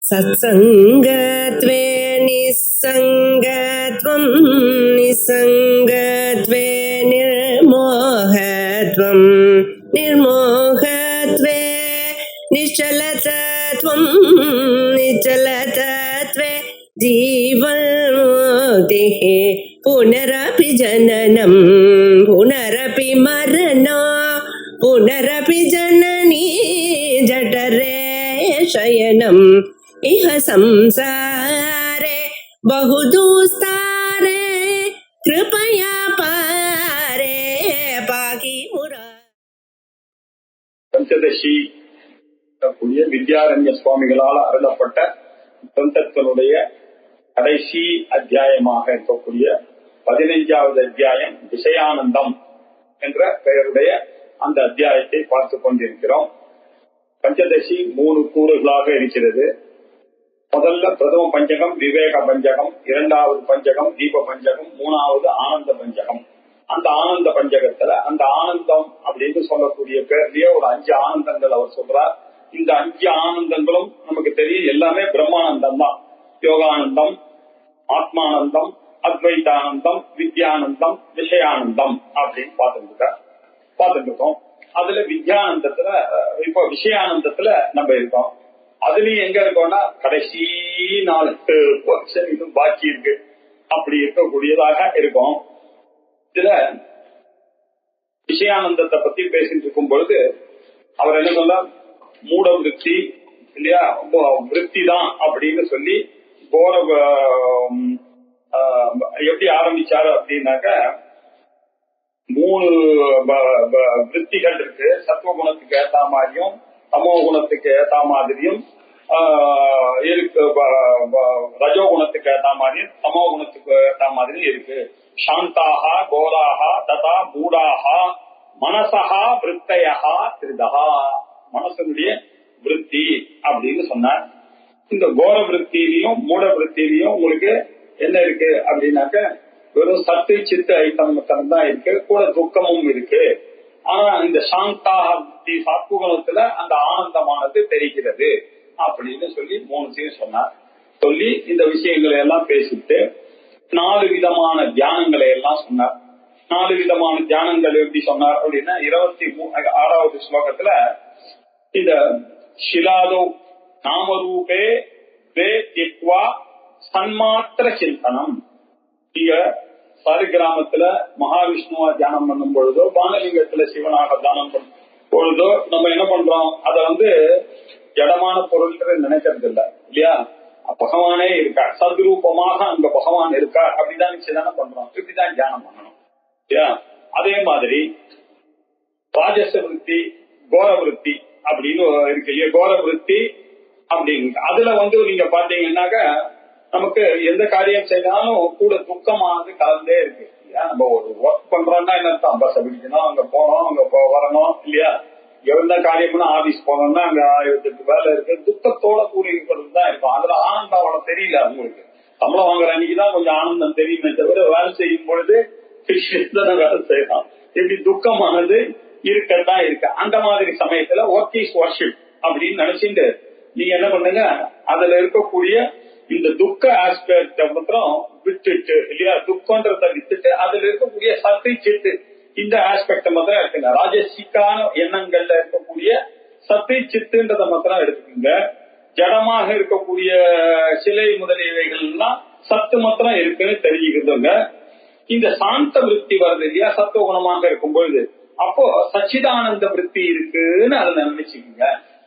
सत्सङ्गत्वे निस्सङ्गत्वं निस्सङ्गत्वे निर्मोहत्वं निर्मोहत्वे निश्चलतत्वं निश्चलतत्वे जीवन्मुक्तिः पुनरपि जननं पुनरपि मरणं पुनरपि जननी जठरे शयनम् इह संसारे बहुदुस्तारे कृपया पारे पाहि मुरा. பஞ்சதசி வித்யாரண்ய சுவாமிகளால் அருளப்பட்ட கிரந்தத்தினுடைய கடைசி அத்தியாயமாக இருக்கக்கூடிய 15வது அத்தியாயம் விஷயானந்தம் என்ற பெயருடைய அந்த அத்தியாயத்தை பார்த்துக் கொண்டிருக்கிறோம். பஞ்சதசி 3 கூறுகளாக இருக்கிறது. முதல்ல பிரதம பஞ்சகம் விவேக பஞ்சகம், 2வது பஞ்சகம் தீப பஞ்சகம், 3வது ஆனந்த பஞ்சகம். அந்த ஆனந்த பஞ்சகத்துல அந்த ஆனந்தம் அப்படின்னு சொல்லக்கூடிய பேர்லயே ஒரு 5 ஆனந்தங்கள் அவர் சொல்றார். இந்த 5 ஆனந்தங்களும் நமக்கு தெரியும், எல்லாமே பிரம்மானந்தம் தான். யோகானந்தம், ஆத்மானந்தம், அத்வைதானந்தம், வித்யானந்தம், விஷயானந்தம் அப்படின்னு பார்த்துட்டு இருக்கோம். அதுல வித்யானந்தத்துல இப்ப விஷயானந்தத்துல நம்ம இருக்கோம். அதுலயும் எங்க இருக்கோம்னா கடைசி 4 வருஷம் இன்னும் பாக்கி இருக்கு, அப்படி இருக்கக்கூடியதாக இருக்கும். இதுல விஷயானந்தத்தை பத்தி பேசிட்டு இருக்கும் பொழுது அவர் என்ன சொல்ல, மூட விருத்தி இல்லையா, விருத்தி தான் அப்படின்னு சொல்லி கோர எப்படி ஆரம்பிச்சாரு அப்படின்னாக்க 3 விருத்திகள் இருக்கு. சத்துவ குணத்துக்கு ஏத்த மாதிரியும் தமோ குணத்துக்கு ஏத்த மாதிரியும் இருக்கு, ரஜோ குணத்துக்கு ஏத்த மாதிரியும் தமோ குணத்துக்கு ஏத்த மாதிரியும் இருக்கு. சாந்தாகா கோராகா ததா மூடாகா மனசகா விருத்தையா திருதகா, மனசனுடைய விருத்தி அப்படின்னு சொன்னார். இந்த கோர விருத்திலையும் மூட விருத்திலையும் உங்களுக்கு என்ன இருக்கு அப்படின்னாக்க வெறும் சத்து சித்து ஐட்டம் தான் இருக்கு, கூட துக்கமும் இருக்கு. ஆனா இந்த சாந்தாகி சத்குணத்துல அந்த ஆனந்தமானது தெரிகிறது அப்படின்னு சொல்லி 3 சொன்னார். சொல்லி இந்த விஷயங்களை எல்லாம் பேசிட்டு 4 விதமான தியானங்களை எல்லாம் சொன்னார். 4 விதமான தியானங்கள் எப்படி சொன்னார் அப்படின்னா 26வது ஸ்லோகத்துல இந்த ஷிலாதோ நாமரூபே வே திக்வா சன்மாத்திர சிந்தனம். நீங்க சாலிகிராமத்துல மகாவிஷ்ணுவா தியானம் பண்ணும் பொழுதோ பானலிங்கத்துல சிவனாக தியானம் பண்ணும் பொழுதோ நம்ம என்ன பண்றோம், அத ஜடமான பொருள் நினைக்கிறது இல்ல இல்லையா. பகவானே இருக்கா, சத்ரூபமாக அங்க பகவான் இருக்கா அப்படிதான் நிச்சயம் பண்றோம். இப்படிதான் தியானம் பண்ணணும் இல்லையா. அதே மாதிரி ராஜச விருத்தி கோர விருத்தி அப்படின்னு இருக்கு இல்லையா. கோர விருத்தி அப்படின்னு அதுல நீங்க பாத்தீங்கன்னாக்க நமக்கு எந்த காரியம் செய்தாலும் கூட துக்கமானது கலந்தே இருக்கு இல்லையா. நம்ம ஒரு ஒர்க் பண்றோம்னா என்ன அர்த்தம், பஸ் பிடிக்கணும், அங்க போனோம், அங்க வரணும் இல்லையா. எந்த காரியம்னா ஆபீஸ் போனோம்னா அங்க 1008 வேலை இருக்கு, துக்கத்தோட கூடி இருக்கிறதுதான் இருக்கும். அதுல ஆனந்தம் அவ்வளவு தெரியல. உங்களுக்கு சம்பளம் வாங்குற அன்னைக்குதான் கொஞ்சம் ஆனந்தம் தெரியுமே தவிர வேலை செய்யும் பொழுது வேலை செய்யலாம். இப்படி துக்கமானது இருக்கத்தான் இருக்கு. அந்த மாதிரி சமயத்துல ஒர்க் இஸ் வர்ஷிப் அப்படின்னு நினைச்சுட்டு நீங்க என்ன பண்ணுங்க, அதுல இருக்கக்கூடிய இந்த துக்க ஆஸ்பெக்ட் மாத்திரம் விட்டுட்டு இல்லையா, துக்கன்றத விட்டுட்டு அதுல இருக்கக்கூடிய சத்தை சித்து இந்த ஆஸ்பெக்ட மாத்திரம் இருக்குங்க. ராஜசிக்கான எண்ணங்கள்ல இருக்கக்கூடிய சத்தை சித்துன்றத மாத்திரம் எடுத்துக்கோங்க. ஜடமாக இருக்கக்கூடிய சிலை முதலியவைகள் எல்லாம் சத்து மாத்திரம் இருக்குன்னு தெரிஞ்சுக்கிறதுங்க. இந்த சாந்த விருத்தி வருது இல்லையா சத்துவ குணமாக இருக்கும் பொழுது, அப்போ சச்சிதானந்த விருத்தி இருக்குன்னு அதை நினைச்சுக்கோங்க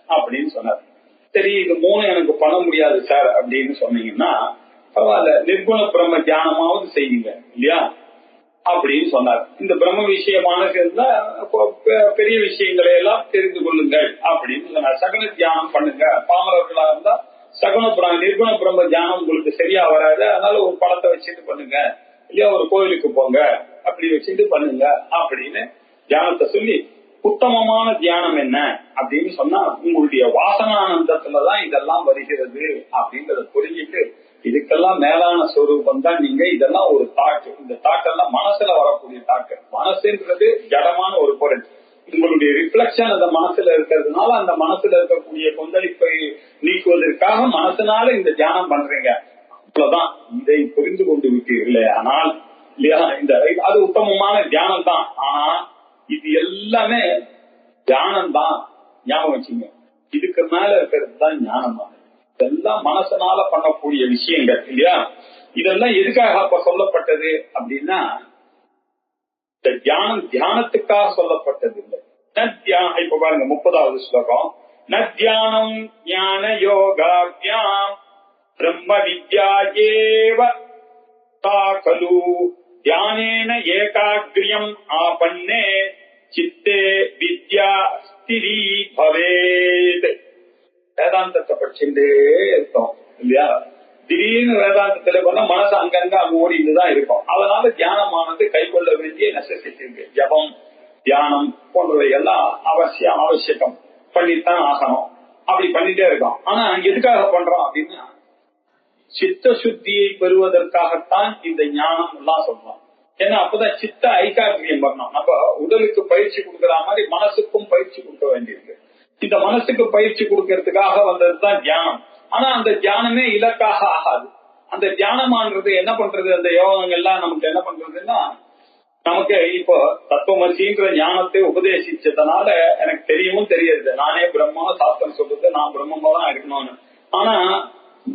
அப்படின்னு சொன்னார். சரி, இது 3 எனக்கு பண்ண முடியாது சார் அப்படின்னு சொன்னீங்கன்னா பரவாயில்ல, நிர்குண பிரம்ம தியானமாவது செய்யுங்க இல்லையா அப்படின்னு சொன்னார். இந்த பிரம்ம விஷயமான பெரிய விஷயங்களை எல்லாம் தெரிந்து கொள்ளுங்கள் அப்படின்னு சொன்னார். சகுன தியானம் பண்ணுங்க. பாமரர்களா இருந்தா நிர்குண பிரம்ம தியானம் உங்களுக்கு சரியா வராது, அதனால ஒரு படத்தை வச்சுட்டு பண்ணுங்க இல்லையா, ஒரு கோயிலுக்கு போங்க அப்படி வச்சுட்டு பண்ணுங்க அப்படின்னு தியானத்தை சொல்லி, உத்தமமான தியானம் என்ன அப்படின்னு சொன்னா உங்களுடைய வாசனானந்தத்துலதான் இதெல்லாம் வருகிறது அப்படின்றத புரிஞ்சுட்டு, இதுக்கெல்லாம் மேலான சொரூபம் தான் நீங்க. இதெல்லாம் ஒரு தாக்கு, இந்த தாக்கெல்லாம் மனசுல வரக்கூடிய தாக்கு. மனசுன்றது ஜடமான ஒரு பொருள். உங்களுடைய ரிஃப்ளெக்ஷன் அந்த மனசுல இருக்கிறதுனால அந்த மனசுல இருக்கக்கூடிய கொந்தளிப்பை நீக்குவதற்காக மனசு மனசுனால இந்த தியானம் பண்றீங்க, அவ்வளவுதான். இதை புரிந்து கொண்டு விட்டீர்களே ஆனால் இல்லையா, இந்த அது உத்தமமான தியானம் தான். ஆனா இது எல்லாமே தியானம் தான், ஞாபகம் வச்சுங்க. இதுக்கு மேல இருக்கிறது தான் ஞானமானது. இதெல்லாம் மனசனால பண்ணக்கூடிய விஷயங்கள் இல்லையா. இதெல்லாம் எதுக்காக அப்ப சொல்லப்பட்டது அப்படின்னா, இந்த தியானத்துக்காக சொல்லப்பட்டது இல்லை. இப்ப பாருங்க 30வது ஸ்லோகம். ந தியானம் ஞான யோகாத்யாம் பிரம்ம வித்யா ஏவ கலு தியானேன ஏகாக்ரியம் ஆபன்னே சித்தே வித்யா ஸ்திரி பவேத். வேதாந்தத்தை படிச்சுட்டே இருக்கோம் இல்லையா. திடீர்னு வேதாந்தத்துல போனா மனசு அங்கங்க அங்க ஓடிட்டுதான் இருக்கும். அதனால தியானமானது கை கொள்ள வேண்டிய நெசசிட்டி இருக்கு. ஜபம் தியானம் போன்றவை எல்லாம் அவசியம் பண்ணித்தான் ஆகணும். அப்படி பண்ணிட்டே இருக்கோம். ஆனா எதுக்காக பண்றோம் அப்படின்னா, சித்த சுத்தியை பெறுவதற்காகத்தான் இந்த ஞானம் எல்லாம் சொல்றோம். ஏன்னா அப்பதான் சித்த ஐகாக்கிரியம் வரணும். நம்ம உடலுக்கு பயிற்சி கொடுக்கற மாதிரி மனசுக்கும் பயிற்சி கொடுக்க வேண்டியிருக்கு. இந்த மனசுக்கு பயிற்சி கொடுக்கறதுக்காக வந்ததுதான் தியானம். ஆனா அந்த தியானமே இலக்காக ஆகாது. அந்த தியானமானது என்ன பண்றது, அந்த யோகங்கள்லாம் நமக்கு என்ன பண்றதுன்னா, நமக்கு இப்போ தத்துவமசின்ற ஞானத்தை உபதேசிச்சதுனால எனக்கு தெரியவும் தெரியாது, நானே பிரம்மா சாஸ்திரம் சொல்றது நான் பிரம்மமா தான் இருக்கணும்னு. ஆனா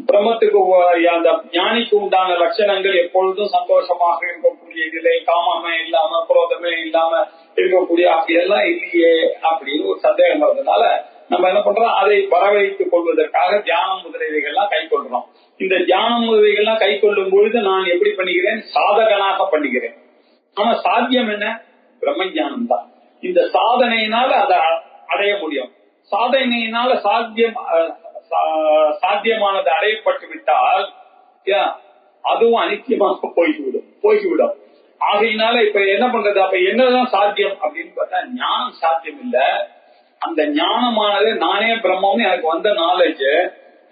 பிரம்மத்துக்கு அந்த ஞானிக்கு உண்டான லட்சணங்கள் எப்பொழுதும் சந்தோஷமாக இருக்கக்கூடிய நிலை, காமமே இல்லாம குரோதமே இல்லாம இருக்கக்கூடிய அப்படி எல்லாம் இல்லையே அப்படின்னு ஒரு சந்தேகம் வர்றதுனால நம்ம என்ன பண்றோம், அதை வரவழைத்துக் கொள்வதற்காக தியானம் முதலீடுகள்லாம் கை கொள்றோம். இந்த தியானம் முதலீடுகள்லாம் கை கொள்ளும் பொழுது நான் எப்படி பண்ணிக்கிறேன், சாதகனாக பண்ணிக்கிறேன். ஆனா சாத்தியம் என்ன, பிரம்ம ஞானம் தான். இந்த சாதனையினால அதை அடைய முடியும். சாதனையினால சாத்தியமானது அடையப்பட்டு விட்டால் அதுவும் அனித்தியமாக போய்விடும். ஆகையினால இப்ப என்ன பண்றது, அப்ப என்னதான் சாத்தியம் அப்படின்னு பார்த்தா ஞானம் சாத்தியம் இல்ல. அந்த ஞானமானது நானே பிரம்மம்னு எனக்கு வந்த நாலேஜ்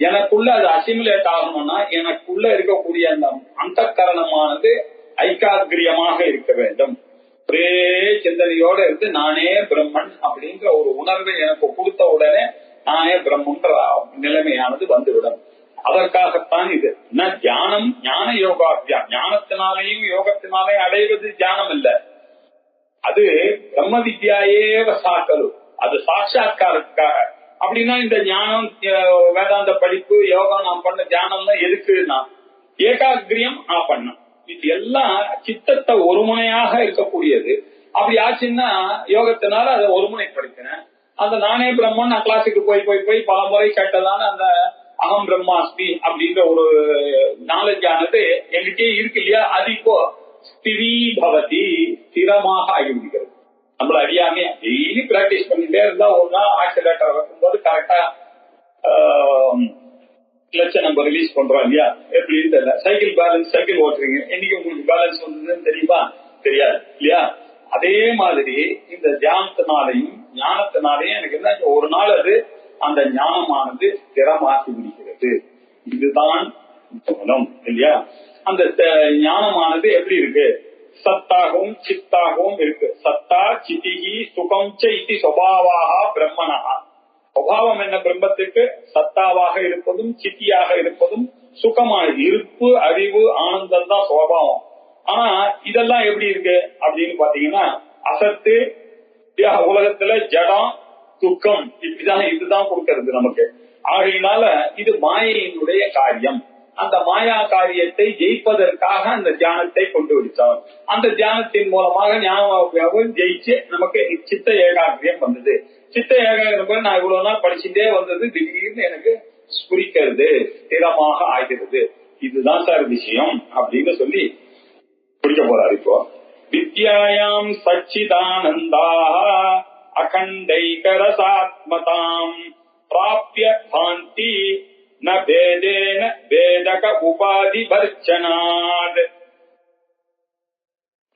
எனக்குள்ள அது அசிமுலேட் ஆகணும்னா எனக்குள்ள இருக்கக்கூடிய அந்த அந்தக்கரணமானது ஐகாகிரியமாக இருக்க வேண்டும். ஒரே சிந்தனையோட இருந்து நானே பிரம்மன் அப்படின்ற ஒரு உணர்வை எனக்கு கொடுத்த உடனே நானே பிரம்மன்ற நிலைமையானது வந்துவிடும். அதற்காகத்தான் இது. தியானம் ஞான யோகாத்தியா, ஞானத்தினாலேயும் யோகத்தினாலேயும் அடைவது தியானம் இல்ல, அது பிரம்ம வித்யாயே சாக்கலு, அது சாட்சாத்காரத்துக்காக. அப்படின்னா இந்த ஞானம் வேதாந்த படிப்பு யோகம் நாம் பண்ண தியானம் தான் எதுக்குன்னா ஏகாகிரியம் நான் பண்ண, இது எல்லாம் சித்தத்தை ஒருமுனையாக இருக்கக்கூடியது. அப்படி ஆச்சுன்னா யோகத்தினால அதை ஒருமுனைப்படுத்தினேன். அந்த நானே பிரம்மன் நான் கிளாஸுக்கு போய் பல முறை கேட்டதான அந்த அகம் பிரம்மாஸ்மி அப்படின்ற ஒரு நாலேஜ் ஆனது என்கிட்டயே இருக்கு இல்லையா, அது இப்போ ஸ்திரீ பவதி, ஸ்திரமாக ஆகிவிடுகிறது. நம்மள அறியாமே டெய்லி பிராக்டிஸ் பண்ணிட்டே இருந்தா ஒரு நாள் ஆக்சிலேட்டர் வைக்கும்போது கரெக்டா கிளச்சை நம்ம ரிலீஸ் பண்றோம் இல்லையா, எப்படின்னு தெரியல. சைக்கிள் ஓட்டுறீங்க, என்னைக்கு உங்களுக்கு பேலன்ஸ் வந்ததுன்னு தெரியுமா, தெரியாது இல்லையா. அதே மாதிரி இந்த தியானத்தினாலையும் ஞானத்தினாலையும் எனக்கு என்ன, ஒரு நாள் அது அந்த ஞானமானது ஸ்திரமாகி விடுகிறது. இதுதான் கவனம் இல்லையா. அந்த ஞானமானது எப்படி இருக்கு, சத்தாகவும் சித்தாகவும் இருக்கு. சத்தா சிதிகி சுகம் சைதி சுபாவாக பிரம்மனா. சுபாவம் என்ன பிரம்மத்துக்கு, சத்தாவாக இருப்பதும் சித்தியாக இருப்பதும் சுகமான இருப்பு அறிவு ஆனந்தம் தான் சுபாவம். ஆனா இதெல்லாம் எப்படி இருக்கு அப்படின்னு பாத்தீங்கன்னா அசத்து உலகத்துல ஜடம் துக்கம் இப்படிதான் இதுதான் கொடுக்கறது நமக்கு. ஆகையினால இது மாயையினுடைய காரியம். அந்த மாயா காரியத்தை ஜெயிப்பதற்காக அந்த தியானத்தை கொண்டு விடுத்தார். அந்த தியானத்தின் மூலமாக ஞாபகம் ஜெயிச்சு நமக்கு சித்த ஏகாகிரியம் வந்தது. சித்த ஏகாகிரம் நான் இவ்வளவு நாள் படிச்சுட்டே வந்தது திடீர்னு எனக்கு புரிக்கிறது, ஸ்திரமாக ஆகிறது. இதுதான் சார் விஷயம் அப்படின்னு சொல்லி பிடிக்க போறாரு. இப்போ வித்யாயாம் சச்சிதானந்தா அகண்டைகரசாத்மதாம் பிராப்ய பாந்தி ந பேதேன வேதக உபாதி வர்ச்சனாத்.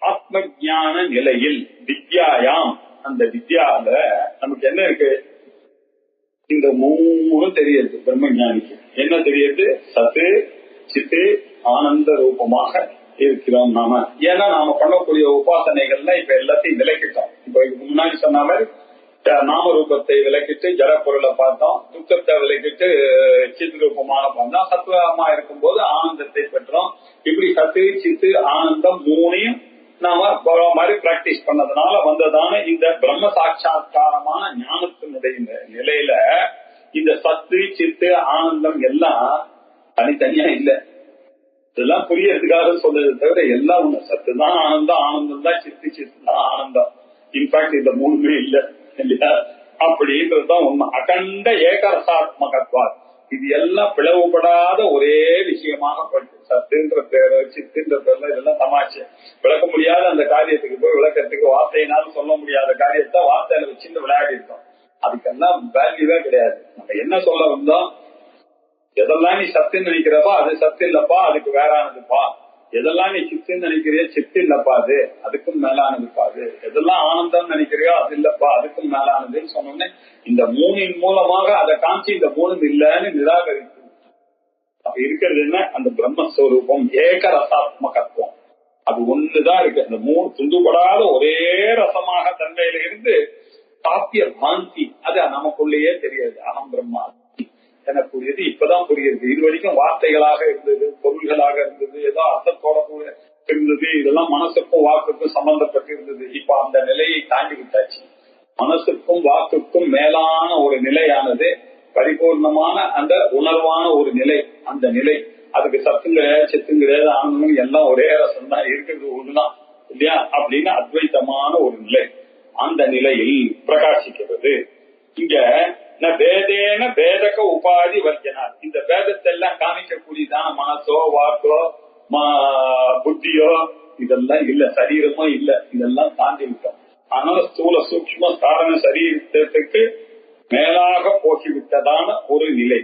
ஆத்ம ஞான நிலையில் வித்யாயாம், அந்த வித்யால நமக்கு என்ன இருக்கு, இந்த மூணு தெரியுது. பிரம்ம ஞானிக்கு என்ன தெரியுது, சத்து சித்து ஆனந்த ரூபமாக இருக்கிறோம் நாம. ஏன்னா நாம பண்ணக்கூடிய உபாசனைகள்ல இப்ப எல்லாத்தையும் விலக்கிட்டோம். இப்ப இதுக்கு முன்னாடி சொன்ன மாதிரி நாமரூபத்தை விலக்கிட்டு ஜட பொருளை பார்த்தோம், துக்கத்தை விலக்கிட்டு சித் ரூபமான பார்த்தோம், சத்துவமா இருக்கும்போது ஆனந்தத்தை பெற்றோம். இப்படி சத்து சித்து ஆனந்தம் மூணையும் நாம மாதிரி பிராக்டிஸ் பண்ணதுனால வந்ததான இந்த பிரம்ம சாட்சா்காரமான ஞானத்தினுடைய நிலையில இந்த சத்து சித்து ஆனந்தம் எல்லாம் தனித்தனியா இல்ல. இதெல்லாம் புரியறதுக்காக சொல்றது தவிர எல்லாம் ஒண்ணு. சத்து தான் ஆனந்தம், ஆனந்தம் தான் சித்து, சித்து தான் ஆனந்தம். இன்ஃபேக்ட் இந்த மூணுமே இல்ல இல்லையா? அப்படின்றதுதான் உண்மை. அகண்ட ஏகரசாத்மகத்வா. இது எல்லாம் பிளவுபடாத ஒரே விஷயமாக போயிட்டு சத்துன்ற பேரு சித்துன்ற பேர்ல இதெல்லாம் தமாச்சு. விளக்க முடியாத அந்த காரியத்துக்கு போய் விளக்கத்துக்கு வார்த்தையினாலும் சொல்ல முடியாத காரியத்தை வார்த்தையில வச்சுட்டு விளையாடி இருக்கோம். அதுக்கெல்லாம் வேல்யூவே கிடையாது. நம்ம என்ன சொல்ல வந்தோம், எதெல்லாம் நீ சத்துன்னு நினைக்கிறப்பா அது சத்து இல்லப்பா, அதுக்கு வேறானதுப்பா. எதெல்லாம் நீ சித்துன்னு நினைக்கிறியோ சித்து இல்லப்பா, அது அதுக்கும் மேலானதுப்பா. அது எதெல்லாம் ஆனந்தம் நினைக்கிறியோ அது இல்லப்பா, அதுக்கும் மேலானதுன்னு சொன்னோன்னே இந்த மூணின் மூலமாக அதை காமிச்சு இந்த மூணு இல்லைன்னு நிராகரித்து அப்ப இருக்கிறது என்ன, அந்த பிரம்மஸ்வரூபம் ஏக ரசாத்மகத்துவம். அது ஒண்ணுதான் இருக்கு. அந்த மூணு துண்டுபடாத ஒரே ரசமாக தன்மையில இருந்து காப்பிய பாந்தி அது நமக்குள்ளேயே தெரியாது. அகம் பிரம்மா எனக்கு புரியுது, இப்பதான் புரியுது. இது வரைக்கும் வார்த்தைகளாக இருந்தது, பொருள்களாக இருந்தது, ஏதோ அர்த்தத்தோட கூட இருந்தது. இதெல்லாம் மனசுக்கும் வாக்குக்கும் சம்பந்தப்பட்டு இருந்தது. இப்ப அந்த நிலையை தாண்டி விட்டாச்சு. மனசுக்கும் வாக்குக்கும் மேலான ஒரு நிலையானது பரிபூர்ணமான அந்த உணர்வான ஒரு நிலை. அந்த நிலை அதுக்கு சத்துங்க சித்துங்க ஆனந்தம் எல்லாம் ஒரே ரசம் தான், இருக்கிறது ஒண்ணுதான் இல்லையா அப்படின்னு அத்வைத்தமான ஒரு நிலை. அந்த நிலையில் பிரகாசிக்கிறது. இங்க பேதேன பேதக உபாதி வர்ஜனார். இந்த பேதத்தை எல்லாம் காமிக்கக்கூடியதான மனசோ வாக்கோ புத்தியோ இதெல்லாம் இல்ல, சரீரமோ இல்ல, இதெல்லாம் தாண்டி விட்டோம். ஆனால் ஸ்தூல சூக்ஷ்ம காரண சரீரத்துக்கு மேலாக போக்கிவிட்டதான ஒரு நிலை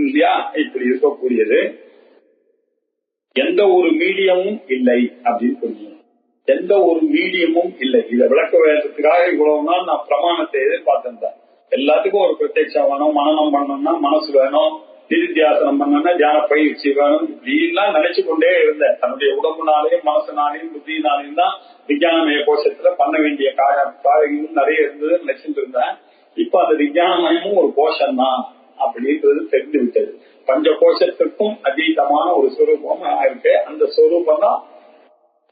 இல்லையா? இப்படி இருக்கக்கூடியது எந்த ஒரு மீடியமும் இல்லை அப்படின்னு புரியும். எந்த ஒரு மீடியமும் இல்லை. இதை விளக்க வேறதுக்காக இவ்வளவு நாள் நான் பிரமாணத்தை எதிர்பார்த்திருந்தேன். எல்லாத்துக்கும் ஒரு பிரத்யட்சம் வேணும், மனனம் பண்ணணும்னா மனசு வேணும், நிதித்தியாசனம் பண்ணணும்னா தியான பயிற்சி வேணும், இப்படிலாம் நினைச்சு கொண்டே இருந்தேன். தன்னுடைய உடம்புனாலையும் மனசுனாலையும் புத்தினாலையும் தான் விஞ்ஞானமய கோஷத்துல பண்ண வேண்டிய காரியங்களும் நிறைய இருந்தது நினைச்சிட்டு இருந்தேன். இப்ப அந்த விஞ்ஞானமயமும் ஒரு கோஷம் தான் அப்படின்றது தெரிந்து விட்டது. பஞ்ச கோஷத்துக்கும் அதீதமான ஒரு ஸ்வரூபம் இருக்கு. அந்த ஸ்வரூபம் தான்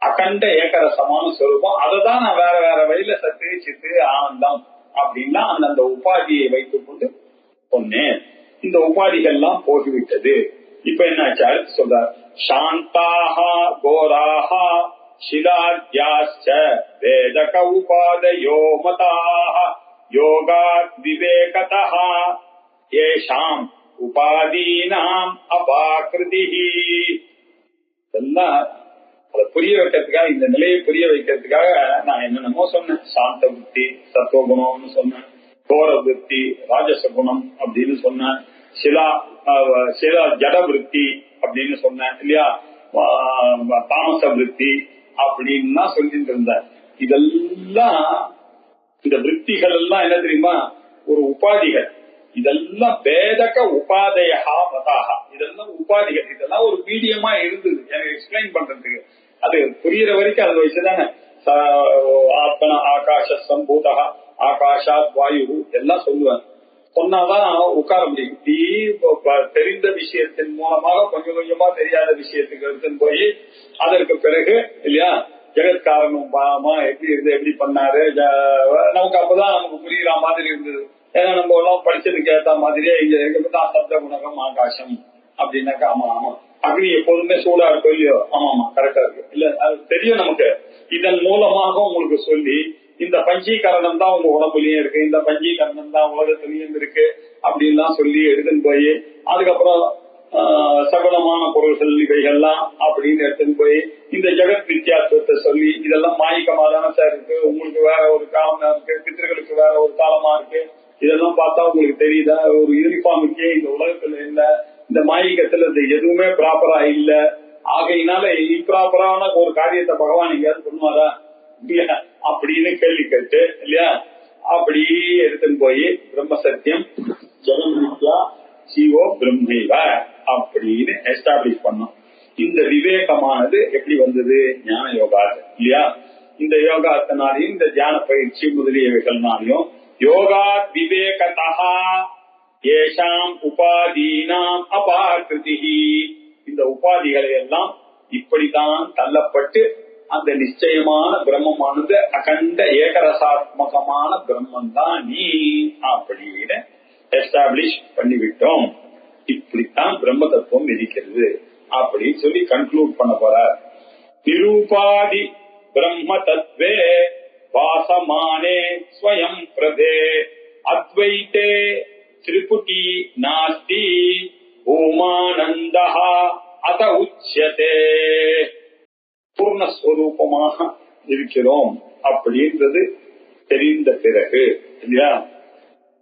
அகண்ட ஏகரசமான ஸ்வரூபம். அததான் நான் வேற வேற வழியில சத்து சித்து ஆனந்தம் அப்படின்னா அந்தந்த உபாதியை வைத்துக் கொண்டு சொன்னேன். இந்த உபாதிகள்லாம் போகிவிட்டது. இப்ப என்னாச்சு சொல்றார், சாந்தாக கோராஹா ஷிலாத்யாஸ்ச வேதக உபாதயோ மதாக யோகாத் விவேகதஹ ஏஷாம் உபாதீனாம் அபாக்ருதிஹி. இதெல்லாம் அதை புரிய வைக்கிறதுக்காக, இந்த நிலையை புரிய வைக்கிறதுக்காக நான் என்னென்னமோ சொன்னேன். சாந்த புத்தி சத்துவகுணம்னு சொன்னேன், கோர விருத்தி ராஜச குணம் அப்படின்னு சொன்னேன், சிலா ஜட விருத்தி அப்படின்னு சொன்னேன் இல்லையா, தாமச விருத்தி அப்படின்னு தான் சொல்லிட்டு இருந்தேன். இதெல்லாம் இந்த விற்த்திகள் எல்லாம் என்ன தெரியுமா, ஒரு உபாதிகள். இதெல்லாம் வேதக உபாதையா மதாக. இதெல்லாம் உபாதிகள். இதெல்லாம் ஒரு மீடியமா இருந்தது எனக்கு எக்ஸ்பிளைன் பண்றதுக்கு. அது புரியுற வரைக்கும் அதை வச்சுதானே ஆத்மன ஆகாஷ சம்பூதா ஆகாஷாத் வாயு எல்லாம் சொல்லுவாங்க. சொன்னாதான் உட்கார முடியும். இப்படி தெரிந்த விஷயத்தின் மூலமாக கொஞ்சம் கொஞ்சமா தெரியாத விஷயத்துக்கு எடுத்துன்னு போய் அதற்கு பிறகு இல்லையா ஜெகத்காரணம் பாமா எப்படி இருந்து எப்படி பண்ணாரு நமக்கு அப்பதான் நமக்கு புரியுற மாதிரி இருந்தது. ஏன்னா நம்ம எல்லாம் படிச்சதுக்கு ஏற்ற மாதிரியே இங்க தான் சப்த குணகம் ஆகாசம் அப்படின்னாக்கா ஆமா ஆமா அக்னி எப்போதுமே சூடா இருக்கும் இல்லையோ, ஆமா ஆமா கரெக்டா இருக்கு இல்ல, அது தெரியும் நமக்கு. இதன் மூலமாக உங்களுக்கு சொல்லி இந்த பஞ்சீகரணம் தான் உங்க உடம்புலயும் இருக்கு, இந்த பஞ்சீகரணம் தான் உலகத்திலயும் இருக்கு அப்படின்லாம் சொல்லி எடுத்துன்னு போய் அதுக்கப்புறம் சகுனமான பொருள்கள் இவைகள்லாம் அப்படின்னு எடுத்துன்னு போய் இந்த ஜெகத் வித்தியாசத்தை சொல்லி இதெல்லாம் மாயிக்கமா தானே சார் இருக்கு, உங்களுக்கு வேற ஒரு காலமா இருக்கு, பித்திருக்களுக்கு வேற ஒரு காலமா இருக்கு, இதெல்லாம் பார்த்தா உங்களுக்கு தெரியுதா ஒரு யூனிஃபார்முக்கே இந்த உலகத்துல இல்ல, இந்த மாயிக்கத்துல இந்த எதுவுமே ப்ராப்பரா இல்ல, ஆகையினால இம்ப்ராப்பரான ஒரு காரியத்தை பகவான் எங்கேயாவது பண்ணுவாரா இல்லையா அப்படின்னு கேள்வி கேட்டு இல்லையா அப்படி எடுத்துன்னு போய் பிரம்ம சத்தியம் ஜெகன் வித்யா சிவோ பிரம்மைவ அப்படின்னு எஸ்டாப்ளிஷ் பண்ணோம். இந்த விவேகமானது எப்படி வந்தது, ஞான யோகா இல்லையா. இந்த யோகாத்தினாலையும் இந்த தியான பயிற்சி முதலியவைகள்னாலையும் யோகாத் விவேகதா ஏஷாம் உபாதீனாம் அபாகிருதி. இந்த உபாதிகளை எல்லாம் இப்படித்தான் தள்ளப்பட்டு அந்த நிச்சயமான பிரம்மமானது அகண்ட ஏகரசாத்மகமான பிரம்மன் தான் நீ அப்படின்னு எஸ்டாப்ளிஷ் பண்ணிவிட்டோம். இப்படித்தான் பிரம்ம தத்துவம் இருக்கிறது அப்படின்னு சொல்லி கன்க்ளூட் பண்ண போறார். நிரூபாதி பிரம்ம தத்வே வாசமானே ஸ்வயம் பிரதே அத்வைதே திரிபுடி நாஸ்தி பூமானந்தஹ அத உச்யதே. பூர்ணஸ்வரூபமாக இருக்கிறோம் அப்படின்றது தெரிந்த பிறகு இல்லையா,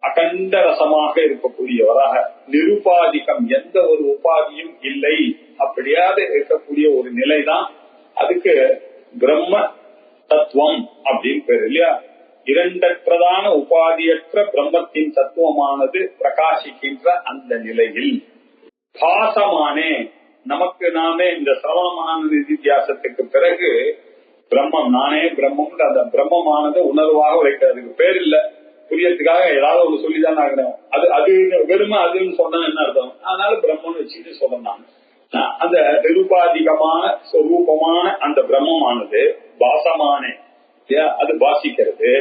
அகண்ட ரசமாக இருக்கக்கூடியவராக நிருபாதிகம் எந்த ஒரு உபாதியும் இல்லை அப்படியாவது இருக்கக்கூடிய ஒரு நிலைதான் அதுக்கு பிரம்ம தத்துவம் அப்படின்னு பேரு இல்லையா. இரண்டற்றதான உபாதியற்ற பிரம்மத்தின் தத்துவமானது பிரகாசிக்கின்ற அந்த நிலையில் பாசமானே நமக்கு நாமே இந்த சிரவணமான நிதித்தியாசத்துக்கு பிறகு பிரம்மம் நானே பிரம்மம் அந்த பிரம்மமானது உணர்வாக வைக்கிறதுக்கு பேர் இல்ல, புரியறதுக்காக ஏதாவது ஒண்ணு சொல்லிதான் ஆகணும். அது வெறுமை அதுன்னு சொன்னா என்ன அர்த்தம், அதனால பிரம்மன் வச்சுட்டு சொல்லணும். அந்த நிருபாதிகமான சொரூபமான அந்த பிரம்மமானது பாசமானே அது பாசிக்கிறது.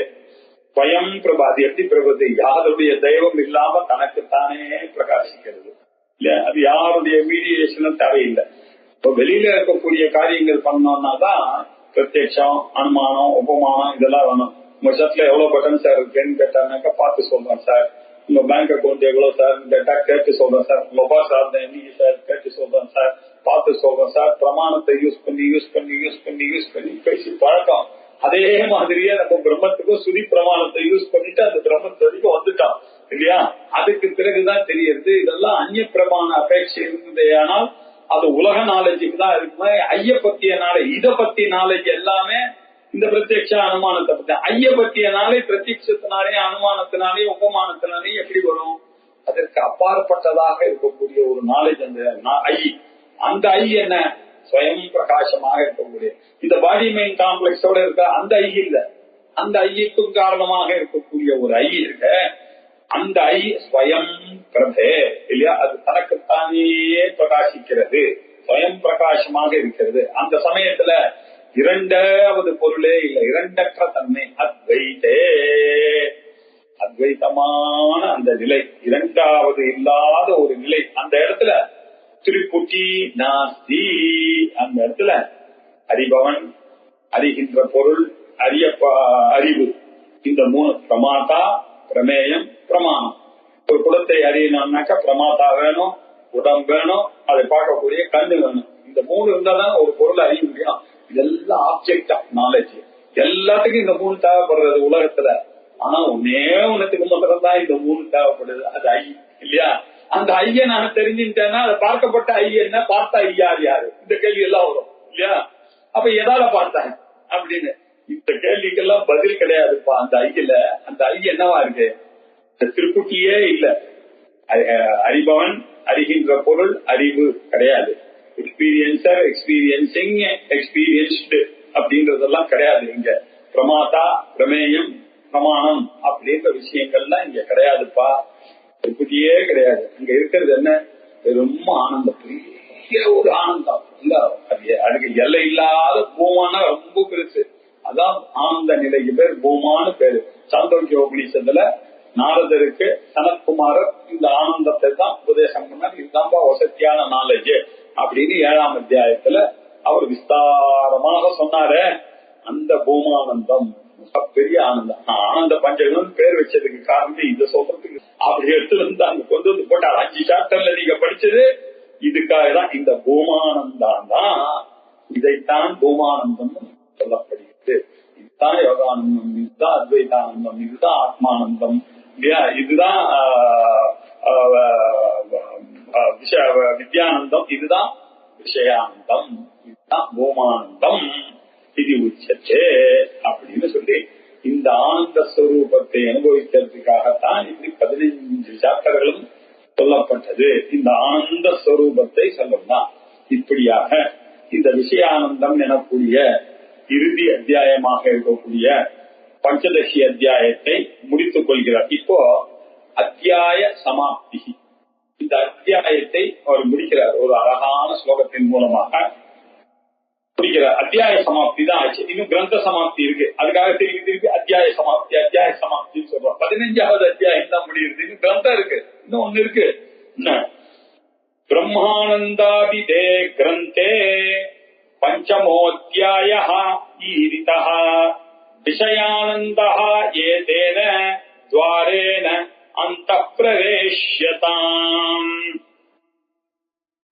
ஸ்வயம் பிரபா அது எப்படி பிரபது, யாருடைய தெய்வம் இல்லாம தனக்குத்தானே பிரகாசிக்கிறது இல்ல, அது யாருடைய மீடியேஷனும் தேவையில்லை. இப்போ வெளியில இருக்கக்கூடிய காரியங்கள் பண்ணோம்னா தான் பிரத்யட்சம் அனுமானம் உபமானம் இதெல்லாம் வேணும். உங்க ஷர்ட்ல எவ்வளவு பட்டன் சார் இருக்குன்னு கேட்டாங்கன்னாக்கா பார்த்து சொல்றேன் சார். உங்க பேங்க் அக்கௌண்ட் எவ்வளவு சார் கேட்டா கேட்டு சொல்றேன் சார். உங்க பாஸ் என்னைக்கு சார் கேட்டு சொல்றேன் சார், பார்த்து சொல்றேன் சார். பிரமாணத்தை யூஸ் பண்ணி பேசி பழக்கம். அதே மாதிரியே நம்ம பிரம்மத்துக்கும் சுதி பிரமாணத்தை யூஸ் பண்ணிட்டு அந்த பிரம்மத்து வரைக்கும் வந்துட்டோம் இல்லையா. அதுக்கு பிறகுதான் தெரியறது இதெல்லாம் அந்நிய பிரமாண அபேட்சை இருந்ததே, ஆனால் அது உலக நாலேஜுக்கு தான் இருக்குமே. ஐய பத்திய நாலேஜ், இதை பத்தி நாலேஜ் எல்லாமே இந்த பிரத்யட்ச அனுமானத்தை பத்தி. ஐய பத்திய நாலேஜ் பிரத்யட்சத்தினாலே அனுமானத்தினாலே உபமானத்தினாலே எப்படி வரும், அதற்கு அப்பாற்பட்டதாக இருக்கக்கூடிய ஒரு நாலேஜ் அந்த ஐ. அந்த ஐ என்ன, ஸ்வயம் பிரகாசமாக இருக்கக்கூடிய இந்த பாடி மைண்ட் காம்ப்ளெக்ஸோட இருக்க அந்த ஐ இல்ல, அந்த ஐயத்துக்கும் காரணமாக இருக்கக்கூடிய ஒரு ஐ இருக்க. அந்த ஐ ஸ்வயம் பிரபே இல்லையா, அது தனக்குத்தானே பிரகாசிக்கிறது, ஸ்வயம் பிரகாசமாக இருக்கிறது. அந்த சமயத்துல இரண்டாவது பொருளே இல்லை, இரண்டற்ற தன்மை அத்வைதே, அத்வைதமான அந்த நிலை, இரண்டாவது இல்லாத ஒரு நிலை. அந்த இடத்துல திரிபுடி நாஸ்தி, அந்த இடத்துல அறிபவன், அறிகின்ற பொருள், அறிவு, இந்த மூணு பிரமாதா பிரமேயம் பிரமாணம். ஒரு குலத்தை அறியணும்னாக்கா பிரமாதா வேணும், உடம்பு வேணும், அதை பார்க்கக்கூடிய கண்ணு வேணும். இந்த மூணு இருந்தாதான் ஒரு பொருளை அறிய முடியும். இதெல்லாம் ஆப்ஜெக்ட் ஆஃப் நாலேஜ். எல்லாத்துக்கும் இந்த மூணு தேவைப்படுறது உலகத்துல. ஆனா ஒன்னுத்துக்கு மாத்திரம் தான் இந்த மூணு தேவைப்படுது, அது ஐ இல்லையா. அந்த ஐய நான் தெரிஞ்சுட்டேன்னா அதை பார்க்கப்பட்ட ஐ என்ன, பார்த்த ஐ யாரு, இந்த கேள்வி எல்லாம் வரும் இல்லையா. அப்ப எதால பார்த்தாங்க அப்படின்னு இந்த கேள்விக்கெல்லாம் பதில் கிடையாதுப்பா. அந்த ஐயில அந்த ஐ என்னவா இருக்கு, திருப்புட்டியே இல்ல. அறிபவன், அறிகின்ற பொருள், அறிவு கிடையாது. எக்ஸ்பீரியன்சர், எக்ஸ்பீரியன்சிங், எக்ஸ்பீரியன்ஸ்டு அப்படின்றதெல்லாம் கிடையாது இங்க. பிரமாதா பிரமேயம் பிரமாணம் அப்படின்ற விஷயங்கள்லாம் இங்க கிடையாதுப்பா. திருப்பதியே கிடையாது. அங்க இருக்கிறது என்ன, ரொம்ப ஆனந்தம், பெரிய ஒரு ஆனந்தம் இல்ல. அதுக்கு எல்லை இல்லாத பூமானா ரொம்ப பெருசு. அதான் ஆனந்த நிலைக்கு பேர் பூமான்னு பேரு. சாந்தோக்கிய உபநிஷத்துல நாரதருக்கு சனத்குமாரர் இந்த ஆனந்தத்தை தான் உபதேசம் பண்ணார். இதுதான்பா வசதியான நாலேஜ் அப்படின்னு 7ஆம் அத்தியாயத்துல அவர் விஸ்தாரமாக சொன்னாரு. அந்த பூமானந்தம் பெரிய ஆனந்தம். ஆனந்த பஞ்சகம் பேர் வச்சதுக்கு காரணம் இதை சொல்றதுக்கு அப்படி எடுத்து வந்து அங்க கொண்டு வந்து போட்டார். 5 சாப்டர்ல நீங்க படிச்சது இதுக்காக தான். இந்த பூமானந்தம் தான், இதைத்தான் பூமானந்தம் சொல்லப்படுகிறது. இதுதான் யோகானந்தம், இதுதான் அத்வைதானந்தம், இதுதான் ஆத்மானந்தம் இல்லையா, இதுதான் வித்யானந்தம், இதுதான் விஷயானந்தம், இதுதான் பூமானந்தம், இது உச்சத்தே அப்படின்னு சொல்லி இந்த ஆனந்த ஸ்வரூபத்தை அனுபவிக்கிறதுக்காகத்தான் இப்படி 15 சாப்டர்களும் சொல்லப்பட்டது. இந்த ஆனந்த ஸ்வரூபத்தை சொல்லலாம். இப்படியாக இந்த விஷயானந்தம் எனக்கூடிய இறுதி அத்தியாயமாக இருக்கக்கூடிய பஞ்சதசி அத்தியாயத்தை முடித்துக் கொள்கிறார். இப்போ அத்தியாய சமாப்தி, இந்த அத்தியாயத்தை அவர் முடிக்கிறார். ஒரு அழகான ஸ்லோகத்தின் மூலமாக முடிக்கிறார். அத்தியாய சமாப்தி தான் ஆச்சு. இன்னும் கிரந்த சமாப்தி இருக்கு. அதுக்காக திருப்பி அத்தியாய சமாப்தின்னு சொல்றோம். 15வது அத்தியாயம் தான் முடியுது. இன்னும் கிரந்தம் இருக்கு. இன்னும் ஒண்ணு இருக்கு. பிரம்மானந்தாபிதே கிரந்தே பஞ்சமோத்யாயः ஈரிதः விஷயானந்தः ஏதேன துவாரேன அந்தః பிரவேஷ்யதாம்.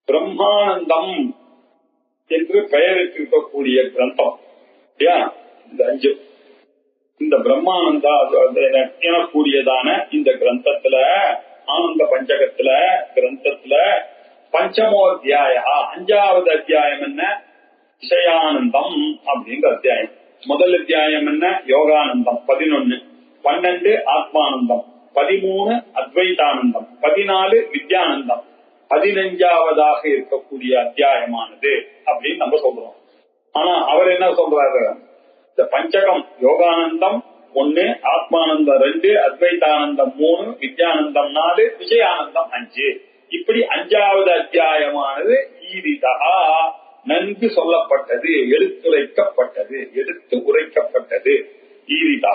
பிரம்மானந்தம் என்று பெயரிட்டிருக்கக்கூடிய கிரந்தம் இந்த 5. இந்த பிரம்மானந்தா எனக்கூடியதான இந்த கிரந்தத்துல, ஆனந்த பஞ்சகத்துல கிரந்தத்துல பஞ்சமோத்தியாய 5வது அத்தியாயம் என்ன? விஷயானந்தம் அப்படின்ற அத்தியாயம். முதல் அத்தியாயம் என்ன? யோகானந்தம் 11, 12 ஆத்மானந்தம், 13 அத்வைதானந்தம், 14 வித்யானந்தம், 15வதாக இருக்கக்கூடிய அத்தியாயமானது அப்படின்னு நம்ம சொல்றோம். ஆனா அவர் என்ன சொல்றாரு? இந்த பஞ்சகம் யோகானந்தம் 1, ஆத்மானந்தம் 2, அத்வைதானந்தம் 3, வித்யானந்தம் 4, விஷயானந்தம் 5. இப்படி 5வது அத்தியாயமானது ஈரிதா நன்கு சொல்லப்பட்டது, எடுத்துரைக்கப்பட்டது, எடுத்து உரைக்கப்பட்டது. ஈரிதா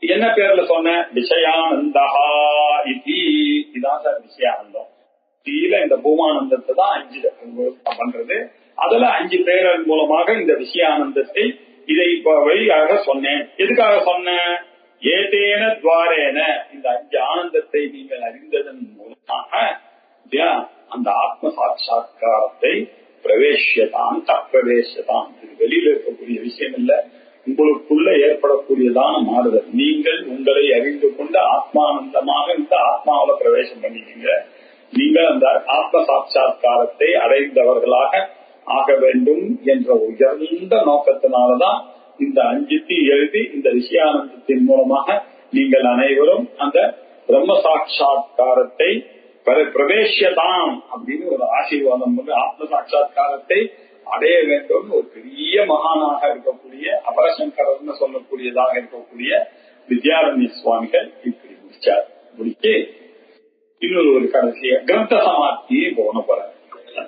என்ன பேர்ல சொன்ன? விஷயானந்தா. இதான் சார் விஷயானந்தம். இந்த பூமானந்தத்தை தான் 5 பண்றது. அதுல 5 பேரன் மூலமாக இந்த விஷயானந்தத்தை இதை வழியாக சொன்னேன். எதுக்காக சொன்னேன்? ஏதேன துவாரேன, இந்த 5 ஆனந்தத்தை நீங்கள் அறிந்ததன் மூலமாக அந்த ஆத்ம சாட்சா்காரத்தை பிரவேசியதான் தப்பிரவேசதான். இது வெளியில இருக்கக்கூடிய விஷயம் இல்ல, உங்களுக்குள்ள ஏற்படக்கூடியதான மாறுதல். நீங்கள் உங்களை அறிந்து கொண்டு ஆத்மானந்தமாக இந்த ஆத்மாவில பிரவேசம் பண்ணிக்கீங்க. நீங்கள் அந்த ஆத்ம சாட்சா்காரத்தை அடைந்தவர்களாக ஆக வேண்டும் என்ற உயர்ந்த நோக்கத்தினாலதான் இந்த 5 எழுதி இந்த விஷயானந்தத்தின் மூலமாக நீங்கள் அனைவரும் அந்த பிரம்ம சாட்சா்காரத்தை பிரவேசியதாம் அப்படின்னு ஒரு ஆசீர்வாதம் வந்து ஆத்ம சாட்சா்காரத்தை அடைய வேண்டும். ஒரு பெரிய மகானாக இருக்கக்கூடிய அபரசங்கரன்னு சொல்லக்கூடியதாக இருக்கக்கூடிய வித்யாரண்ய சுவாமிகள் இப்படி முடிச்சார். முடிச்சு இன்னொரு ஒரு கடைசிய கிரந்த சமாப்தியை போற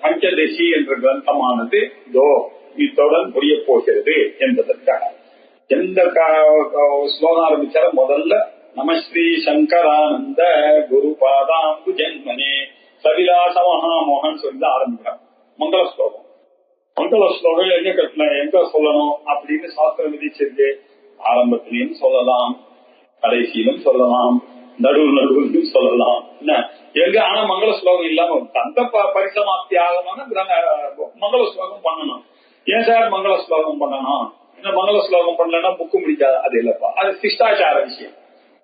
பஞ்சதசி என்ற கிரந்தமானது இதோ இத்துடன் முடிய போகிறது என்பதற்காக எந்த ஸ்லோகம் ஆரம்பிச்சார? முதல்ல நமஸ்ரீ சங்கரானந்த குரு பாதாம்பு ஜென்மனே சவிலாச மகாமோகன் சொல்லி ஆரம்பிக்கிறார். மங்கள ஸ்லோகம். மங்கள ஸ்லோகம் எங்க கட்டணும், எங்க சொல்லணும் அப்படின்னு சாஸ்திரம் விதிச்சிருக்கு. ஆரம்பத்திலையும் சொல்லலாம், கடைசியிலும் சொல்லலாம், நடுவிலும் சொல்லலாம். என்ன எங்க? ஆனா மங்கள ஸ்லோகம் இல்லாம அந்த பரிசமாப்தி ஆகணும்னா மங்கள ஸ்லோகம் பண்ணணும். ஏன் சார் மங்கள ஸ்லோகம் பண்ணணும்? இந்த மங்கள ஸ்லோகம் பண்ணலன்னா புக்கு முடிக்காது. அது இல்லப்பா, அது சிஷ்டாச்சார விஷயம்.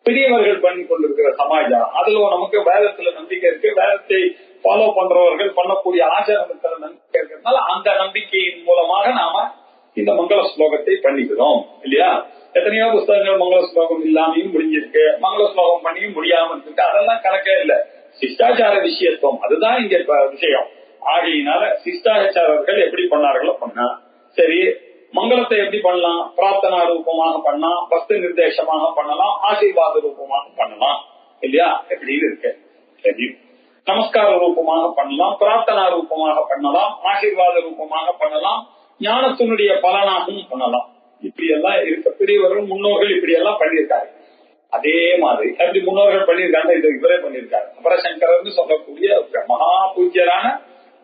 பெரியவர்கள் பண்ணி கொண்டிருக்கிற சமாஜம். அதுல நமக்கு வேதத்துல நம்பிக்கை இருக்கு. வேதத்தை ஃபாலோ பண்றவர்கள் பண்ணக்கூடிய ஆச்சாரத்துல நம்பிக்கை இருக்கிறதுனால அந்த நம்பிக்கையின் மூலமாக நாம இந்த மங்கள ஸ்லோகத்தை பண்ணிக்கிறோம் இல்லையா? எத்தனையோ புஸ்தகங்கள் மங்கள ஸ்லோகம் இல்லாமையும் முடிஞ்சிருக்கு, மங்கள ஸ்லோகம் பண்ணியும் முடியாம இருக்கு. அதெல்லாம் கணக்கே இல்ல. சிஷ்டாச்சார விஷயத்துவம் அதுதான் இங்க விஷயம். ஆகையினால சிஷ்டாச்சாரர்கள் எப்படி பண்ணார்களோ பண்ணா சரி. மங்களத்தை எப்படி பண்ணலாம்? பிரார்த்தனா ரூபமாக பண்ணலாம், பக்தி நிர்தேசமாக பண்ணலாம், ஆசீர்வாத ரூபமாக பண்ணலாம் இல்லையா? எப்படின்னு இருக்கு. சரி, நமஸ்கார ரூபமாக பண்ணலாம், பிரார்த்தனா ரூபமாக பண்ணலாம், ஆசீர்வாத ரூபமாக பண்ணலாம், ஞானத்தினுடைய பலனாகவும் பண்ணலாம். இப்படி எல்லாம் இருக்க பெரியவர்கள் முன்னோர்கள் இப்படி எல்லாம் பண்ணியிருக்காரு. அதே மாதிரி அப்படி முன்னோர்கள் பண்ணியிருக்காங்க, இது இவரே பண்ணியிருக்காரு. அபரசங்கரன்னு சொல்லக்கூடிய மகா பூஜ்யரான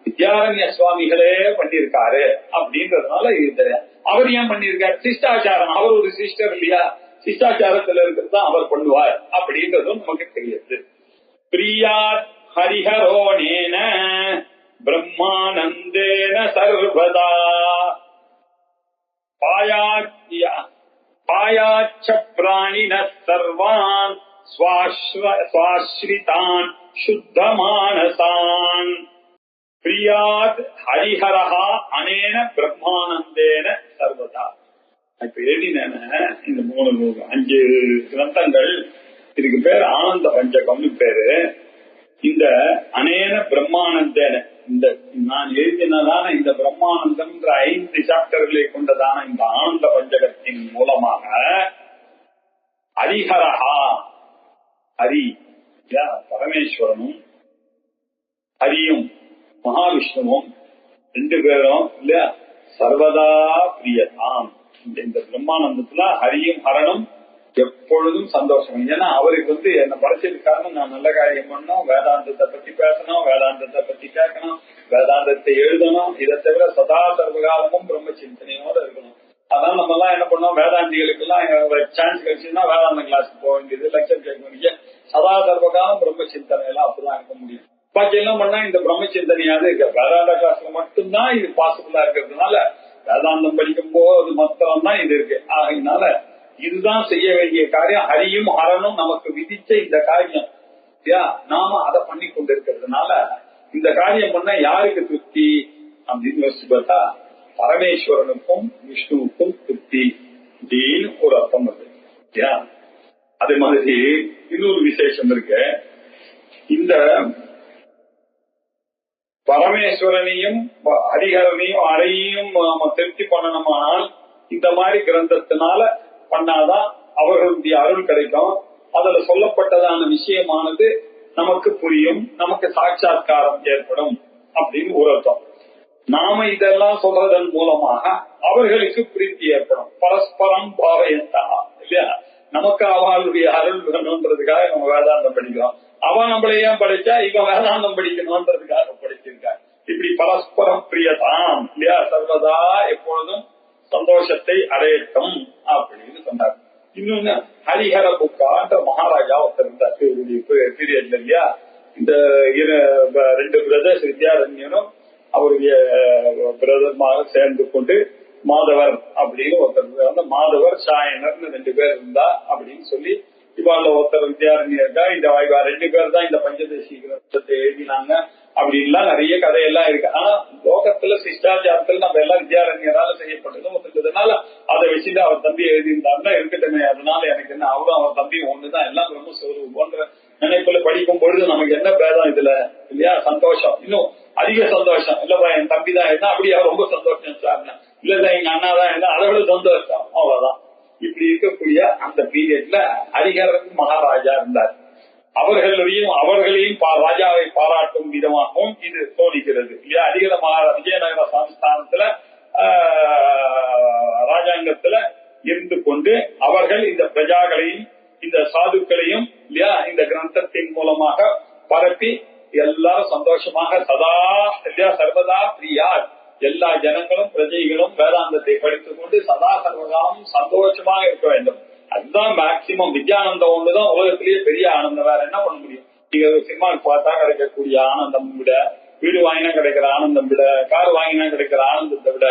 வித்யாரண்ய சுவாமிகளே பண்ணியிருக்காரு. அப்படின்றதுனால இது அவர் ஏன் பண்ணியிருக்காரு? சிஷ்டாச்சாரம். அவர் ஒரு சிஸ்டர் இல்லையா? சிஷ்டாச்சாரத்துல இருக்கிறது தான் அவர் பண்ணுவார் அப்படின்றதும் நமக்கு தெரியுது. பிரியாத் ஹரிஹரோனேன பிரம்மானந்தேன சர்வதா பாயாச்ச பிராணின சர்வான் ஸ்வாஸ்ரிதான் சுத்தமானசான் பிரியாத் ஹரிஹரஹா அனேன பிரம்மானந்தேன சர்வதா. இப்ப எழுதின இந்த 5 கிரந்தங்கள், இதுக்கு பேர் ஆனந்த பஞ்சகம்னு பேரு. இந்த அனேன பிரம்மானந்தேன, இந்த நான் எழுதினதான இந்த பிரம்மானந்தம் 5 சாப்டர்களை கொண்டதான இந்த ஆனந்த பஞ்சகத்தின் மூலமாக ஹரிஹரஹா ஹரி பரமேஸ்வரனும் ஹரியும் மகாவிஷ்ணுவும் ரெண்டு பேரும் இல்லையா சர்வதா பிரியதாம். இந்த பிரம்மானந்தத்துல ஹரியும் ஹரனும் எப்பொழுதும் சந்தோஷம். ஏன்னா அவருக்கு என்ன படைச்சதுக்காக நான் நல்ல காரியம் பண்ணணும், வேதாந்தத்தை பத்தி பேசணும், வேதாந்தத்தை பத்தி கேட்கணும், வேதாந்தத்தை எழுதணும். இதை தவிர சதா சர்வகாலமும் பிரம்ம சிந்தனையோட இருக்கணும். அதனால நம்ம எல்லாம் என்ன பண்ணோம், வேதாந்திகளுக்கு எல்லாம் சான்ஸ் கிடைச்சுன்னா வேதாந்த கிளாஸ்க்கு போக வேண்டியது, லெக்சர் கேட்க வேண்டிய சதா சர்வகாலம் பிரம்ம சிந்தனை எல்லாம் அப்படிதான் இருக்க முடியும். பாக்கி எல்லாம் பண்ணா இந்த பிரம்ம சிந்தனையாவது இருக்க வேதாந்த கிளாஸ்ல மட்டும்தான் இது பாசிபிளா இருக்கிறதுனால வேதாந்தம் படிக்கும் போது மாத்திரம் தான் இது இருக்கு. ஆகையினால இதுதான் செய்ய வேண்டிய காரியம். ஹரியும் ஹரனும் நமக்கு விதிச்ச இந்த காரியம் நாம அதை பண்ணி கொண்டிருக்கிறதுனால இந்த காரியம் பண்ண யாருக்கு திருப்தி அப்படின்னு யோசிச்சு பார்த்தா பரமேஸ்வரனுக்கும் விஷ்ணுவுக்கும் திருப்தி அப்படின்னு ஒரு அர்த்தம் வருது. அதே மாதிரி இன்னொரு விசேஷம் இருக்கு. இந்த பரமேஸ்வரனையும் ஹரிஹரனையும் அறையையும் திருப்தி பண்ணணுமானால் இந்த மாதிரி கிரந்தத்தினால பண்ணாதான் அவர்களுடைய அருள் கிடைக்கும். அதுல சொல்லப்பட்டதான விஷயமானது நமக்கு புரியும், நமக்கு சாட்சாத்காரம் ஏற்படும் அப்படின்னு ஒரு அர்த்தம். நாம இதெல்லாம் சொல்றதன் மூலமாக அவர்களுக்கு பிரீத்தி ஏற்படும். பரஸ்பரம் பாவயந்தா இல்லையா, நமக்கு அவளுடைய அருள் வேணும்ன்றதுக்காக நம்ம வேதாந்தம் படிக்கிறோம். அவன் நம்மளை ஏன் படிச்சா இவன் வேதாந்தம் படிக்கணும்ன்றதுக்காக படிச்சிருக்காங்க. இப்படி பரஸ்பரம் பிரியதாம் இல்லையா, சர்வதா எப்பொழுதும் சந்தோஷத்தை அடையட்டும் அப்படின்னு சொன்னார். இன்னொன்னு ஹரிஹர புக்கான்ற மகாராஜா ஒருத்தர் இருந்தார் பீரியட்ல இல்லையா. இந்த ரெண்டு பிரதர்ஸ் வித்யாரண்யனும் அவருடைய பிரதர்மாக சேர்ந்து கொண்டு மாதவர் அப்படின்னு ஒருத்தர், மாதவர் சாயனர்னு ரெண்டு பேர் இருந்தா அப்படின்னு சொல்லி இவாள ஒருத்தர் வித்யாரண்யர் இருக்கா. இந்த ரெண்டு பேர் தான் இந்த பஞ்சதேசி கிரந்தத்தை எழுதினாங்க அப்படின்லாம் நிறைய கதையெல்லாம் இருக்கு. ஆனா லோகத்துல சிஷ்டாச்சாரத்துல நம்ம எல்லாம் வித்யாரண்யரால செய்யப்பட்டதும் ஒத்துக்கிறதுனால அதை வச்சுட்டு அவர் தம்பி எழுதியிருந்தாருன்னா இருக்கட்டுமே, அதனால எனக்கு என்ன, அவரும் அவர் தம்பி ஒண்ணுதான், எல்லாம் பிரம்மஸ்வரூபம் போன்ற நினைப்புல படிக்கும் பொழுது நமக்கு என்ன பேதம் இதுல இல்லையா, சந்தோஷம், இன்னும் அதிக சந்தோஷம். இல்லப்பா என் தம்பி தான் என்ன அப்படியா ரொம்ப சந்தோஷம் சார், இல்லதான் எங்க அண்ணா தான் என்ன அதை விட சந்தோஷம், அவ்வளவுதான். இப்படி இருக்கக்கூடிய அந்த பீரியட்ல ஹரிஹரன் மகாராஜா இருந்தார். அவர்களையும் ராஜாவை பாராட்டும் விதமாகவும் இது தோணிக்கிறது இல்லையா. ஹரிஹர விஜயநகர சமஸ்தானத்துல ராஜாங்கத்துல இருந்து கொண்டு அவர்கள் இந்த பிரஜாக்களையும் இந்த சாதுக்களையும் இல்லையா இந்த கிரந்தத்தின் மூலமாக பரப்பி எல்லாரும் சந்தோஷமாக சதா இல்லையா சர்வதா பிரியார், எல்லா ஜனங்களும் பிரஜைகளும் வேதாந்தத்தை படித்துக் கொண்டு சதா சர்வகாலம் சந்தோஷமாக இருக்க வேண்டும். அதுதான் மேக்சிமம். வித்யானந்தம் ஒண்ணுதான் உலகத்திலேயே பெரிய ஆனந்தம். வேற என்ன பண்ண முடியும்? நீங்க சினிமாவுக்கு பார்த்தா கிடைக்கக்கூடிய ஆனந்தம் விட, வீடு வாங்கினா கிடைக்கிற ஆனந்தம் விட, கார் வாங்கினா கிடைக்கிற ஆனந்தத்தை விட,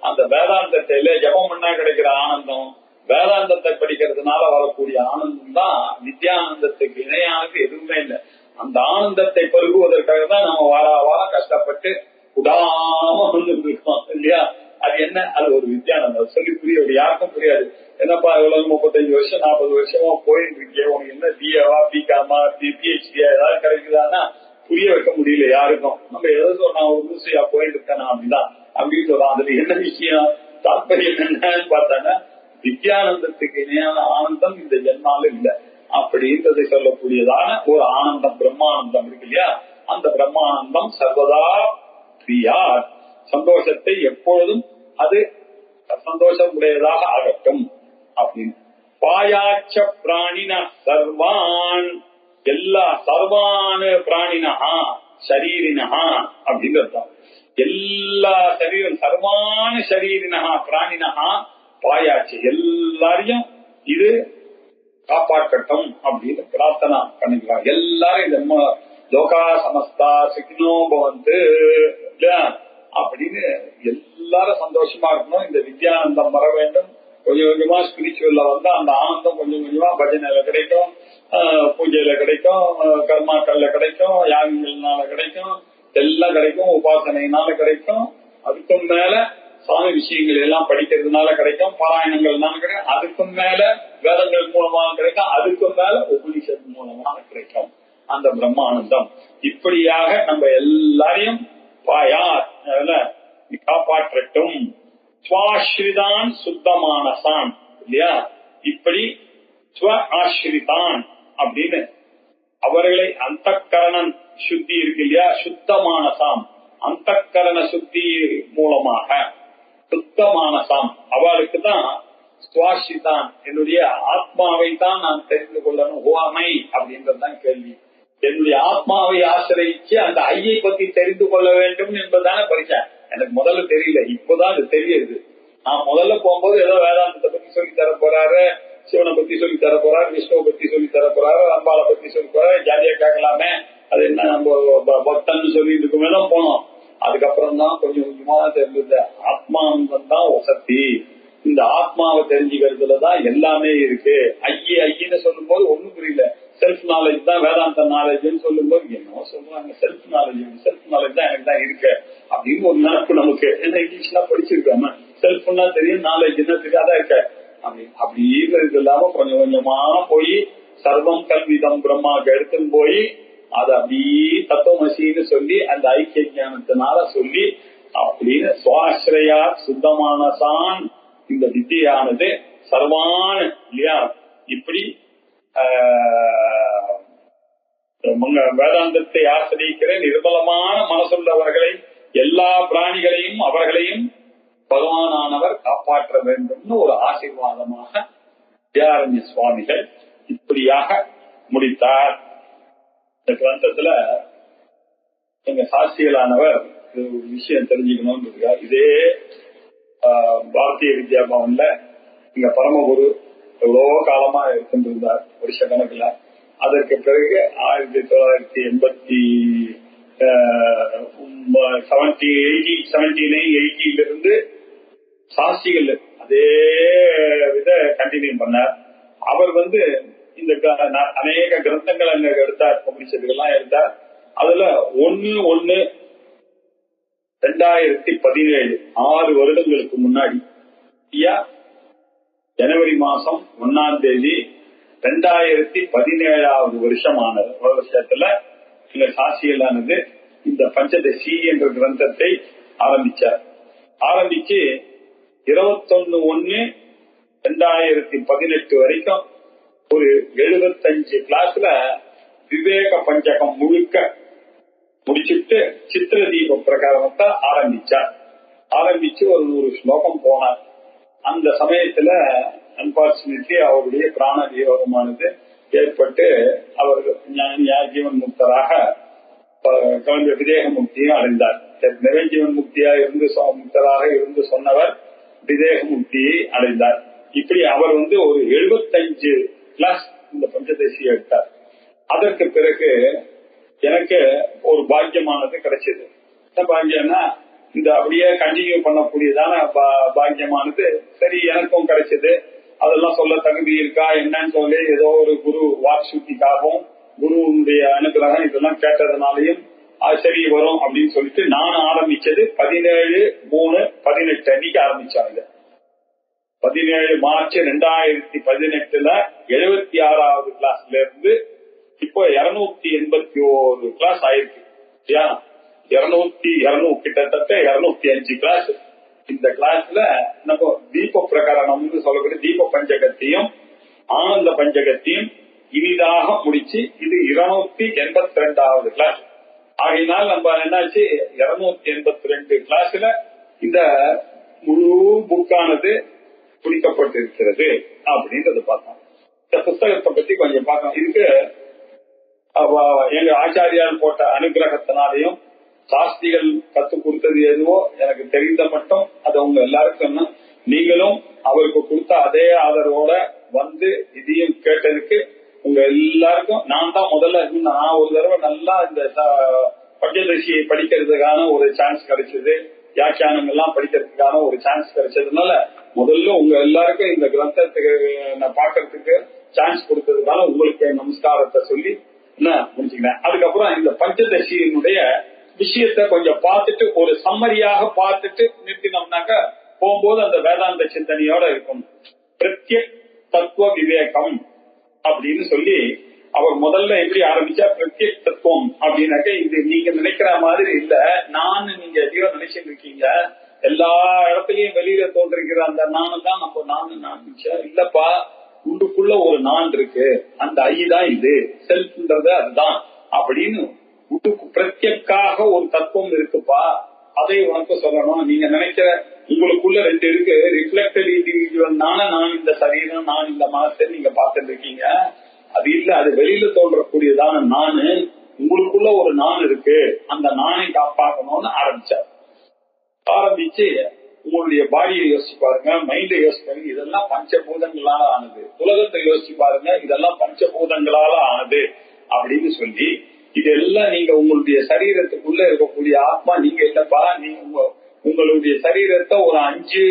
அந்த வேதாந்தத்தை இல்ல ஜபம் பண்ணா கிடைக்கிற ஆனந்தம், வேதாந்தத்தை படிக்கிறதுனால வரக்கூடிய ஆனந்தம் தான் வித்யானந்தத்துக்கு இணையானது எதுவுமே இல்லை. அந்த ஆனந்தத்தை பருகுவதற்காக தான் நம்ம வாரம் கஷ்டப்பட்டு உடாம இருக்கோம் இல்லையா. அது என்ன, அது ஒரு வித்யானந்தம். சொல்லி புரிய யாருக்கும் புரியாது. என்னப்பா இவ்வளவு 35 வருஷம் 40 வருஷமா போயிட்டு இருக்கே, உனக்கு என்ன பிஏவா பிகாமா பிஹெச்டியா ஏதாவது கிடைக்குதான்னா புரிய வைக்க முடியல யாருக்கும். நம்ம எதாவது சொன்னா ஒரு தூசியா போயிட்டு இருக்கேனா அப்படிதான் அப்படின்னு சொல்றோம். அதுல என்ன விஷயம் தாற்பயம் என்னன்னு பார்த்தாங்கன்னா வித்யானந்தத்துக்கு இணையான ஆனந்தம் இந்த ஜென்மால இல்லை அப்படின்றதை சொல்லக்கூடியதான ஒரு ஆனந்தம் பிரம்மானந்தம் இருக்கு இல்லையா. அந்த பிரம்மானந்தம் சர்வதா பிரியார், சந்தோஷத்தை எப்பொழுதும் அது சந்தோஷம் உடையதாக ஆகட்டும் அப்படின்னு. பாயாச்ச பிராணின சர்வான், எல்லா சர்வான பிராணினஹா ஷரீரினஹா அப்படிங்கிறது எல்லா சரீரம் சர்வான ஷரீரினஹா பிராணினஹா பாயாச்சு எல்லாரையும் இது காப்பாற்றட்டும் அப்படின்னு பிரார்த்தனா பண்ணிக்கலாம். எல்லாரும் இந்த லோகா சமஸ்தா சிக்னோ பவந்து அப்படின்னு எல்லாரும் சந்தோஷமா இருக்கணும். இந்த வித்யானந்தம் வர வேண்டும். கொஞ்சம் கொஞ்சமா ஸ்பிரிச்சுவல்ல வந்து அந்த ஆனந்தம் கொஞ்சம் கொஞ்சமா பஜனையில கிடைக்கும், பூஜையில கிடைக்கும், கர்மாக்கள்ல கிடைக்கும், யாகங்கள்னால கிடைக்கும், எல்லாம் கிடைக்கும், உபாசனையினால கிடைக்கும். அதுக்கும் மேல சாமி விஷயங்கள் எல்லாம் படிக்கிறதுனால கிடைக்கும், பாராயணங்கள்னால கிடைக்கும், அதுக்கும் மேல வேதங்கள் மூலமாக கிடைக்கும், அதுக்கும் மேல உபனிஷத் மூலமாக கிடைக்கும் அந்த பிரம்மானந்தம். இப்படியாக நம்ம எல்லாரையும் பாயார் காப்பாற்றட்டும். சுவாஸ்ரிதான் சுத்தமானசான் இல்லையா. இப்படி ஸ்வ ஆசிரிதான் அப்படின்னு அவர்களை அந்தக்கரணன் சுத்தி இருக்கு இல்லையா, சுத்தமானசாம், அந்தக்கரண சுத்தி மூலமாக சுத்தமானசாம் அவளுக்கு தான் சுவாசிதான், என்னுடைய ஆத்மாவை தான் நான் தெரிந்து கொள்ளணும். ஓமை அப்படின்றதுதான் கேள்வி. என்னுடைய ஆத்மாவை ஆசிரியிச்சு அந்த ஐயை பத்தி தெரிந்து கொள்ள வேண்டும் என்பதுதானே பரிசா. எனக்கு முதல்ல தெரியல, இப்போதான் அது தெரியுது. நான் முதல்ல போகும்போது ஏதோ வேதாந்தத்தை பத்தி சொல்லி தர போறாரு, சிவனை பத்தி சொல்லி தர போறாரு, விஷ்ணுவை பத்தி சொல்லி தர போறாரு, அம்பாளை பத்தி சொல்லி போறாரு, ஜாலியா கேட்கலாமே, அது என்ன நம்ம பக்தன் சொல்லிட்டு இருக்குமே போனோம். அதுக்கப்புறம் தான் கொஞ்சம் கொஞ்சமா தெரிஞ்சது ஆத்மானந்தம் தான் வசதி. இந்த ஆத்மாவை தெரிஞ்சுக்கிறதுலதான் எல்லாமே இருக்கு. ஐயன்னு சொல்லும் போது ஒண்ணும் புரியல. செல்ஃப் நாலேஜ் தான் வேதாந்த நாலேஜ்னு சொல்லும் போது என்ன சொல்றாங்க, செல்ஃப் நாலேஜ் தான் எனக்கு தான் இருக்கு அப்படின்னு ஒரு நினைப்பு நமக்கு. என்ன இங்கிலீஷ்லாம் படிச்சிருக்காம செல்ஃப்னா தெரியும், நாலேஜ்னா தெரியாதா இருக்க அப்படி இது இல்லாம கொஞ்சம் கொஞ்சமா போய் சர்வம் கல்விதம் பிரம்மாக்கு எடுத்துன்னு போய் அதை அப்படியே தத்துவமசின்னு சொல்லி அந்த ஐக்கிய ஞானத்தினால சொல்லி அப்படின்னு சுவாசிரியா சுத்தமானசான் இந்த வித்தியானது சர்வான இல்லையா. இப்படி வேதாந்தத்தை ஆசிரியிக்கிற நிர்மலமான மனசுள்ளவர்களை, எல்லா பிராணிகளையும் அவர்களையும் பகவானானவர் காப்பாற்ற வேண்டும்னு ஒரு ஆசீர்வாதமாக வித்யாரண்ய சுவாமிகள் இப்படியாக முடித்தார். இந்த கிரந்தத்துல எங்க சாட்சிகளானவர் ஒரு விஷயம் தெரிஞ்சுக்கணும்னு இதே பாரதிய வித்யா பவன்ல இங்க பரமகுரு எவ்வளவோ காலமா இருக்கின்றிருந்தார், வருஷ கணக்குல. அதற்கு பிறகு 1980 இருந்து சாட்சிகள் அதே வித கண்டினியூ பண்ணார். அவர் இந்த அநேக கிரந்தங்கள் அங்க எடுத்தார், பப்ளிஷர்கள்லாம் எடுத்தார். அதுல 1/1/2017 6 வருடங்களுக்கு முன்னாடி ஜனவரி மாசம் 1ஆம் தேதி 2017 வருஷத்துல இந்த சாட்சிகளானது இந்த பஞ்சதசி என்ற கிரந்தத்தை ஆரம்பிச்சார். ஆரம்பிச்சு 21/1/2018 வரைக்கும் ஒரு 75 கிளாஸ்ல விவேக பஞ்சகம் முழுக்க முடிச்சுட்டு சித்திர தீப பிரகாரத்தை ஆரம்பிச்சார். ஆரம்பிச்சு ஒரு 100 ஸ்லோகம் போனார். அந்த சமயத்துல அன்பார்ச்சுனேட்லி அவருடைய பிராண வியோகமானது ஏற்பட்டு அவர் ஜீவன் முக்தராக விதேக முக்தியும் அடைந்தார். நிரஞ்சீவன் முக்தியா இருந்து முக்தராக இருந்து சொன்னவர் விதேக முக்தியை அடைந்தார். இப்படி அவர் ஒரு 75 கிளாஸ் இந்த பஞ்சதசி எடுத்தார். அதற்கு பிறகு எனக்கு ஒரு பாக்கியமானது கிடைச்சது. என்ன பாக்கியம்னா, இந்த அப்படியே கண்டினியூ பண்ணக்கூடியதான பாக்கியமானது சரி எனக்கும் கிடைச்சது. அதெல்லாம் சொல்ல தகுதி இருக்கா என்னன்னு சொல்லி ஏதோ ஒரு குரு வாக்சுத்திக்காகவும் குருவுடைய அனுகிரகம் இதெல்லாம் கேட்டதுனாலையும் சரி வரும் அப்படின்னு சொல்லிட்டு நான் ஆரம்பிச்சது 17/3/18 அன்னைக்கு ஆரம்பிச்சாங்க. 17 மார்ச் 2018 76வது கிளாஸ்ல இருந்து இப்போ 281 கிளாஸ் ஆயிருக்கு. 200 கிட்டத்தட்ட 205 கிளாஸ். இந்த கிளாஸ்ல நம்ம தீப பிரகரணம் சொல்லக்கூடிய தீப பஞ்சகத்தையும் ஆனந்த பஞ்சகத்தையும் இனிதாக முடிச்சு இது 282வது கிளாஸ். ஆகையினால் நம்ம என்னாச்சு 282 கிளாஸ்ல இந்த முழு புக்கானது குறிக்கப்பட்டிருக்கிறது அப்படின்றத பார்த்தோம். இந்த புத்தகத்தை பத்தி கொஞ்சம் பார்க்கணும். இதுக்கு எங்க ஆச்சாரியால் போட்ட அனுகிரகத்தினாலையும் சாஸ்திரிகள் கத்துக் கொடுத்தது எதுவோ எனக்கு தெரிந்த மட்டும் அதை உங்க எல்லாருக்கும் நீங்களும் அவருக்கு கொடுத்த அதே ஆதரவோட இதையும் கேட்டதுக்கு உங்க எல்லாருக்கும் நான் தான் முதல்ல நான் ஒரு தடவை நல்லா இந்த பஞ்சதசியை படிக்கிறதுக்கான ஒரு சான்ஸ் கிடைச்சது, வியாக்கியானம் எல்லாம் படிக்கிறதுக்கான ஒரு சான்ஸ் கிடைச்சதுனால முதல்ல உங்க எல்லாருக்கும் இந்த கிரந்தத்துக்கு நான் பாக்குறதுக்கு சான்ஸ் கொடுத்ததுனால உங்களுக்கு நமஸ்காரத்தை சொல்லி முடிச்சுக்கிறேன். அதுக்கப்புறம் இந்த பஞ்சதசியினுடைய விஷயத்தை கொஞ்சம் பார்த்துட்டு ஒரு சம்மரியாக பார்த்துட்டு நிறுத்தினோம்னாக்க போகும்போது அந்த வேதாந்த சிந்தனையோட இருக்கும். பிரத்யக் தத்துவ விவேகம் அப்படின்னு சொல்லி அவர் முதல்ல எப்படி ஆரம்பிச்சா பிரத்யக் தத்துவம் அப்படின்னாக்க இது நீங்க நினைக்கிற மாதிரி இல்ல, நீங்க எதையோ நினைச்சிட்டு இருக்கீங்க, எல்லா இடத்துலயும் வெளியில தோன்றிருக்கிற அந்த நானும் தான் நம்ம நான் இல்லப்பா, உள்ளுக்குள்ள ஒரு நான் இருக்கு, அந்த ஐ தான் இது, செல்ஃப்ன்றது அதுதான் அப்படின்னு பிரத்யக்காக ஒரு தத்துவம் இருக்குப்பா, அதை உனக்கு சொல்லணும். நீங்க நினைக்கிற உங்களுக்குள்ள ரெண்டு இருக்கு, ரிஃப்ளெக்டட் இண்டிவிஜுவல் நான் இந்த சரீரம், நான் இந்த மனசை நீங்க பார்த்துட்டு இருக்கீங்க. அது இல்ல, அது வெளியில தோன்றக்கூடியதான நானு. உங்களுக்குள்ள ஒரு நான் இருக்கு, அந்த நானை காப்பாக்கணும்னு ஆரம்பிச்சு உங்களுடைய பாடியை யோசிச்சு பாருங்க, மைண்டை யோசிச்சு பாருங்க, இதெல்லாம் பஞ்சபூதங்களால ஆனது. உலகத்தை யோசிச்சு பாருங்க, இதெல்லாம் பஞ்சபூதங்களால ஆனது அப்படின்னு சொல்லி, இதெல்லாம் நீங்க உங்களுடைய சரீரத்துக்குள்ள இருக்கக்கூடிய ஆத்மா நீங்க இல்லப்பா. நீங்க உங்களுடைய சரீரத்தை ஒரு 5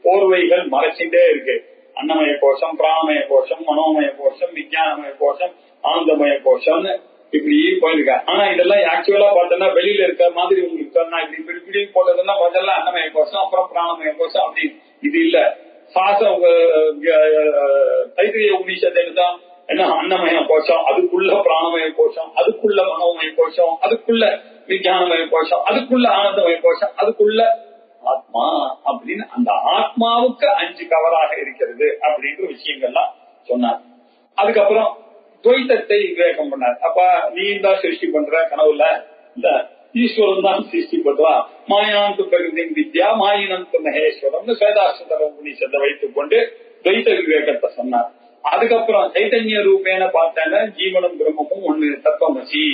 போர்வைகள் மறைச்சுட்டே இருக்கு. அன்னமய கோஷம், பிராணமய கோஷம், மனோமய கோஷம், விஞ்ஞானமய கோஷம், ஆனந்தமய கோஷம்னு இப்படி போயிருக்க. ஆனா இதெல்லாம் ஆக்சுவலா பார்த்தோம்னா வெளியில இருக்க மாதிரி உங்களுக்கு இப்படி போட்டதுன்னா முதல்ல அன்னமய கோஷம், அப்புறம் பிராணமய கோஷம் அப்படி. இது இல்ல, சாசம் தைத்திரிய உபனிஷத்து தான் என்ன, அன்னமய கோஷம், அதுக்குள்ள பிராணமய கோஷம், அதுக்குள்ள மனோமய கோஷம், அதுக்குள்ள விஞ்ஞானமய கோஷம், அதுக்குள்ள ஆனந்தமய கோஷம், அதுக்குள்ள ஆத்மா அப்படின்னு அந்த ஆத்மாவுக்கு 5 கவராக இருக்கிறது அப்படின்ற விஷயங்கள்லாம் சொன்னார். அதுக்கப்புறம் துவைத்தத்தை விவேகம் பண்ணார். அப்ப நீ தான் சிருஷ்டி பண்ற கனவுல, இல்ல ஈஸ்வரன் தான் சிருஷ்டி பண்றா. மாயாந்து பிரகிருதி வித்யா மாயினந்து மகேஸ்வரம் ஸ்வேதாஸ்வதர உபனிஷத்தை வைத்துக் கொண்டு துவைத்த விவேகத்தை சொன்னார். அதுக்கப்புறம் சைத்தன்ய ரூபேன பார்த்தேன்னா ஜீவனும் பிரம்மமும் ஒண்ணு, தத்துவமசி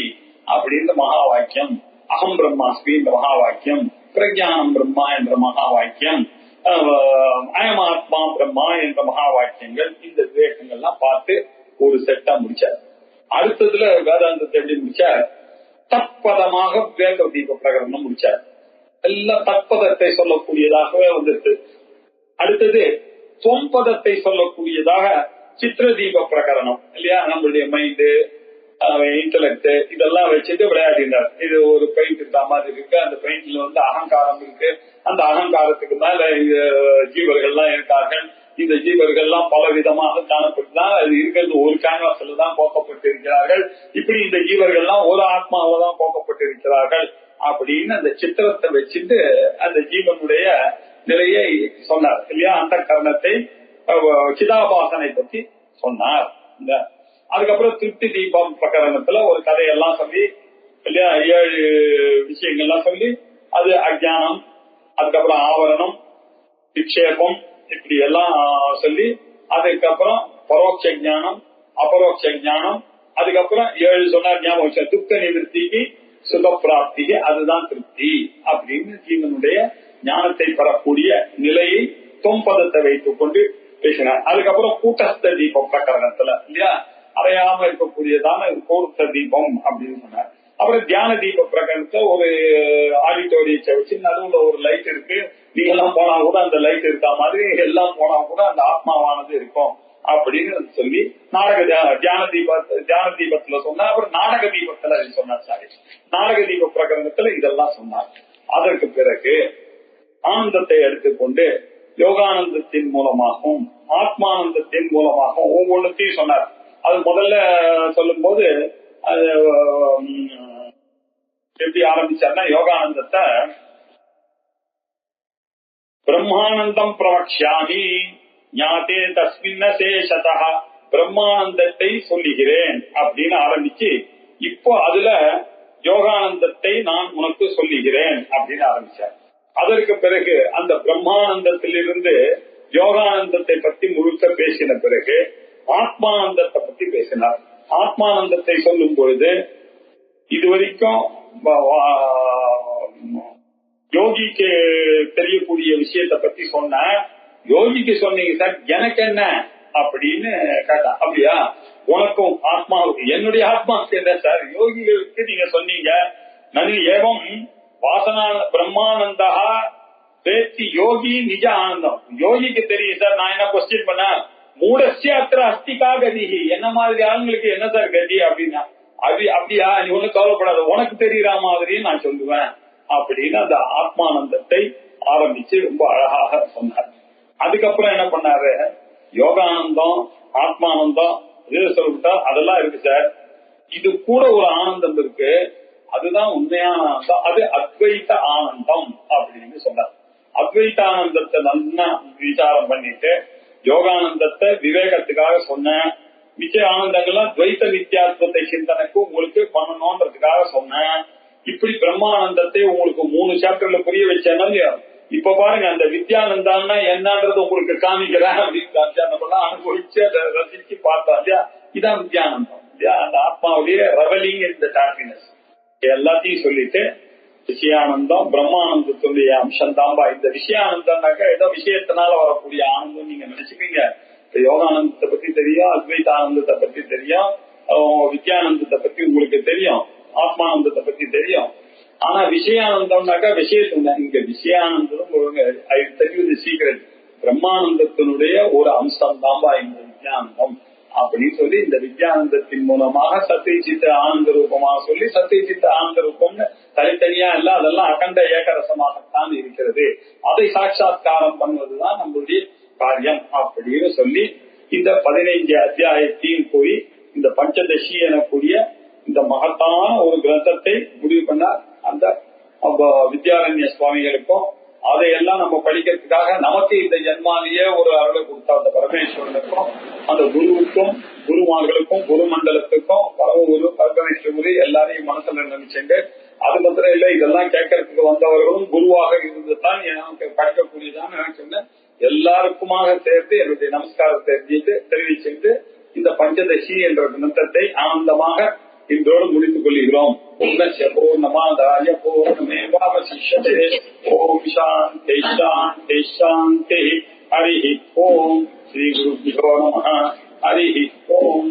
அப்படின்ற மகா வாக்கியம், அகம் பிரம்மாஸ்மி என்ற மகா வாக்கியம், பிரஜானம் பிரம்மா என்ற மகா வாக்கியம், அயமாத்மா பிரம்மா என்ற மகா வாக்கியங்கள், இந்த விவேகங்கள்லாம் பார்த்து ஒரு செட்டா முடிச்சார். அடுத்ததுல வேதாந்தத்தை எப்படி முடிச்சார், தற்பதமாக விவேக தீப பிரகரணம் முடிச்சார். எல்லாம் தற்பதத்தை சொல்லக்கூடியதாகவே வந்துருக்கு. அடுத்தது தொம்பதத்தை சொல்லக்கூடியதாக சித்திர தீப பிரகரணம் இல்லையா, நம்மளுடைய மைண்டு இன்டலெக்ட் இதெல்லாம் வச்சுட்டு விளையாடினார். இது ஒரு பெயிண்ட் இருக்க மாதிரி இருக்கு, அந்த பெயிண்ட்ல வந்து அகங்காரம் இருக்கு, அந்த அகங்காரத்துக்கு மேல ஜீவர்கள்லாம் இருக்கார்கள், இந்த ஜீவர்கள்லாம் பல விதமாக காணப்பட்டுதான் அது இருக்கிறது ஒரு கேன்வாஸ்ல தான் போக்கப்பட்டு இருக்கிறார்கள். இப்படி இந்த ஜீவர்கள்லாம் ஒரு ஆத்மாவில தான் போக்கப்பட்டிருக்கிறார்கள் அப்படின்னு அந்த சித்திரத்தை வச்சுட்டு அந்த ஜீவனுடைய நிலையை சொன்னார் இல்லையா. அந்த கரணத்தை சிதாபாசனை பற்றி சொன்னார். அதுக்கப்புறம் திருப்தி தீபம் பிரகரணத்துல ஒரு கதையெல்லாம் சொல்லி இல்லையா, 7 விஷயங்கள்லாம் சொல்லி, அது அஜ்ஞானம், அதுக்கப்புறம் ஆவரணம், விக்ஷேபம், இப்படி எல்லாம் சொல்லி, அதுக்கப்புறம் பரோட்ச ஞானம், அபரோட்ச ஞானம், அதுக்கப்புறம் 7 சொன்னார் ஞாபகம், துக்க நிவர்த்திக்கு சுக பிராப்திக்கு அதுதான் திருப்தி அப்படின்னு ஜீவனுடைய ஞானத்தை பெறக்கூடிய நிலையை தொம்பதத்தை வைத்துக் கொண்டு பேசினார். அதுக்கப்புறம் கூட்டஸ்த தீபம் பிரகரணத்துல இல்லையா, அறையாம இருக்கக்கூடியதான கூட்ட தீபம் அப்படின்னு சொன்னார். அப்புறம் தியான தீப பிரகரணத்துல ஒரு ஆடிட்டோரியத்தை வச்சு நடுவுல ஒரு லைட் இருக்கு, நீங்க எல்லாம் போனா கூட அந்த லைட் இருக்கா மாதிரி எல்லாம் போனா கூட அந்த ஆத்மாவானது இருக்கும் அப்படின்னு சொல்லி தியான தீபத்துல சொன்னார். அப்புறம் நாடக தீபத்துல சொன்னார். சாரி, நாடக தீப பிரகரணத்துல இதெல்லாம் சொன்னார். அதற்கு பிறகு ஆனந்தத்தை எடுத்துக்கொண்டு யோகானந்தத்தின் மூலமாகவும் ஆத்மானந்தத்தின் மூலமாகவும் ஒவ்வொன்றுத்தையும் சொன்னார். அது முதல்ல சொல்லும் போது எப்படி ஆரம்பிச்சார்னா, யோகானந்தத்தை பிரம்மானந்தம் பிரவக்ஷாமி ஞாதே தஸ்மின்ன சேஷதா, பிரம்மானந்தத்தை சொல்லுகிறேன் அப்படின்னு ஆரம்பிச்சு, இப்போ அதுல யோகானந்தத்தை நான் உனக்கு சொல்லுகிறேன் அப்படின்னு ஆரம்பிச்சார். அதற்கு பிறகு அந்த பிரம்மானந்தத்திலிருந்து யோகானந்தத்தை பத்தி முழுக்க பேசின பிறகு ஆத்மானந்தத்தை பத்தி பேசினார். ஆத்மானந்தத்தை சொல்லும் பொழுது இதுவரைக்கும் யோகிக்கு தெரியக்கூடிய விஷயத்தை பத்தி சொன்ன, யோகிக்கு சொன்னீங்க சார், எனக்கு என்ன அப்படின்னு கேட்டா, அப்படியா உனக்கும் ஆத்மாவுக்கு, என்னுடைய ஆத்மாவுக்கு என்ன சார், யோகிகளுக்கு நீங்க சொன்னீங்க நனி ஏவம் வாசனா பிரம்மானந்தா வேத்தி யோகி நிஜ ஆனந்தம். யோகிக்கு தெரியும் சார். நான் என்ன கொஸ்டின் பண்ண, மூடசியாத்திர அஸ்திகா கதி, என்ன மாதிரி ஆளுங்களுக்கு என்ன சார் கதி அப்படின்னா, அப்படியா நீ ஒண்ணு கவலைப்படாத, உனக்கு தெரியற மாதிரி நான் சொல்லுவேன் அப்படின்னு அந்த ஆத்மானந்தத்தை ஆரம்பிச்சு ரொம்ப அழகாக சொன்னார். அதுக்கப்புறம் என்ன பண்ணாரு, யோகானந்தம் ஆத்மானந்தம் இது சொல்லிவிட்டா அதெல்லாம் இருக்கு சார், இது கூட ஒரு ஆனந்தம் இருக்கு, அதுதான் உண்மையான ஆனந்தம், அது அத்வைத ஆனந்தம் அப்படின்னு சொன்னார். அத்வைத ஆனந்தத்தை நல்லா விசாரம் பண்ணிட்டு யோகானந்தத்தை விவேகத்துக்காக சொன்னேன். மிச்ச ஆனந்தங்கள்லாம் துவைத்த வித்தியாத்வத்தை சிந்தனைக்கு உங்களுக்கு பண்ணணும்ன்றதுக்காக சொன்னேன். இப்படி பிரம்மானந்தத்தை உங்களுக்கு 3 சாப்டர்ல புரிய வச்சேன்னா இல்லையா? இப்ப பாருங்க அந்த வித்யானந்தான்னா என்னன்றது உங்களுக்கு காமிக்கிறேன் அப்படின்னு நம்ம அனுபவிச்சு அதை ரசிச்சு பார்த்தோம் இல்லையா? இதான் வித்யானந்தம் இல்லையா? அந்த ஆத்மாவுடைய ரெவலிங் இந்த ஹாப்பினஸ் எல்லாத்தையும் சொல்லிட்டு விஷயானந்தம் பிரம்மானந்தத்துடைய அம்சம் தான்பா. இந்த விஷயானந்தம்னாக்கா ஏதோ விஷயத்தினால வரக்கூடிய ஆனந்தம் நீங்க நினைச்சுப்பீங்க. யோகானந்தத்தை பத்தி தெரியும், அத்வைத ஆனந்தத்தை பத்தி தெரியும், வித்யானந்தத்தை பத்தி உங்களுக்கு தெரியும், ஆத்மானந்தத்தை பத்தி தெரியும். ஆனா விஷயானந்தம்னாக்கா விஷயத்துல இங்க விஷயானந்தம் சீக்கிரம் பிரம்மானந்தத்தினுடைய ஒரு அம்சம் தான்பா இந்த வித்யானந்தம் அப்படின்னு சொல்லி இந்த வித்யானந்தத்தின் மூலமாக சத்திய சித்த ஆனந்த ரூபமாக சொல்லி சத்திய சித்த ஆனந்த ரூபம்னு தனித்தனியா இல்ல, அதெல்லாம் அகண்ட ஏகரசமாகத்தான் இருக்கிறது. அதை சாட்சாத்காரம் பண்ணுவதுதான் நம்மளுடைய காரியம் அப்படின்னு சொல்லி இந்த 15 அத்தியாயத்தையும் போய் இந்த பஞ்சதசி எனக்கூடிய இந்த மகத்தான ஒரு கிரந்தத்தை முடிவு பண்ணார். அந்த வித்யாரண்ய சுவாமிகளுக்கும் அதையெல்லாம் நம்ம படிக்கிறதுக்காக நமக்கு இந்த ஜென்மாலேயே ஒரு அருளை கொடுத்த அந்த பரமேஸ்வரனுக்கும் அந்த குருவுக்கும் குருமார்களுக்கும் குரு மண்டலத்துக்கும் பரமகுரு பரமேஸ்வரி எல்லாரையும் மனசுல நினைச்சுட்டு அது மாத்திரம் இல்ல, இதெல்லாம் கேட்கறதுக்கு வந்தவர்களும் குருவாக இருந்துதான் எனக்கு படிக்கக்கூடியதான் நினைச்சுட்டு எல்லாருக்குமாக சேர்த்து என்னுடைய நமஸ்காரத்தை தெரிவிச்சுட்டு இந்த பஞ்சதசி என்ற கிரந்தத்தை ஆனந்தமாக இன்றோடு முடித்துக் கொள்கிறோம். பூர்ணமாதாய பூர்ணமேவாவசிஷ்யதே. ஓம் சாந்தி சாந்தி சாந்தி. ஹரி ஓம். ஸ்ரீ குருபியோ நமः. ஹரி ஓம்.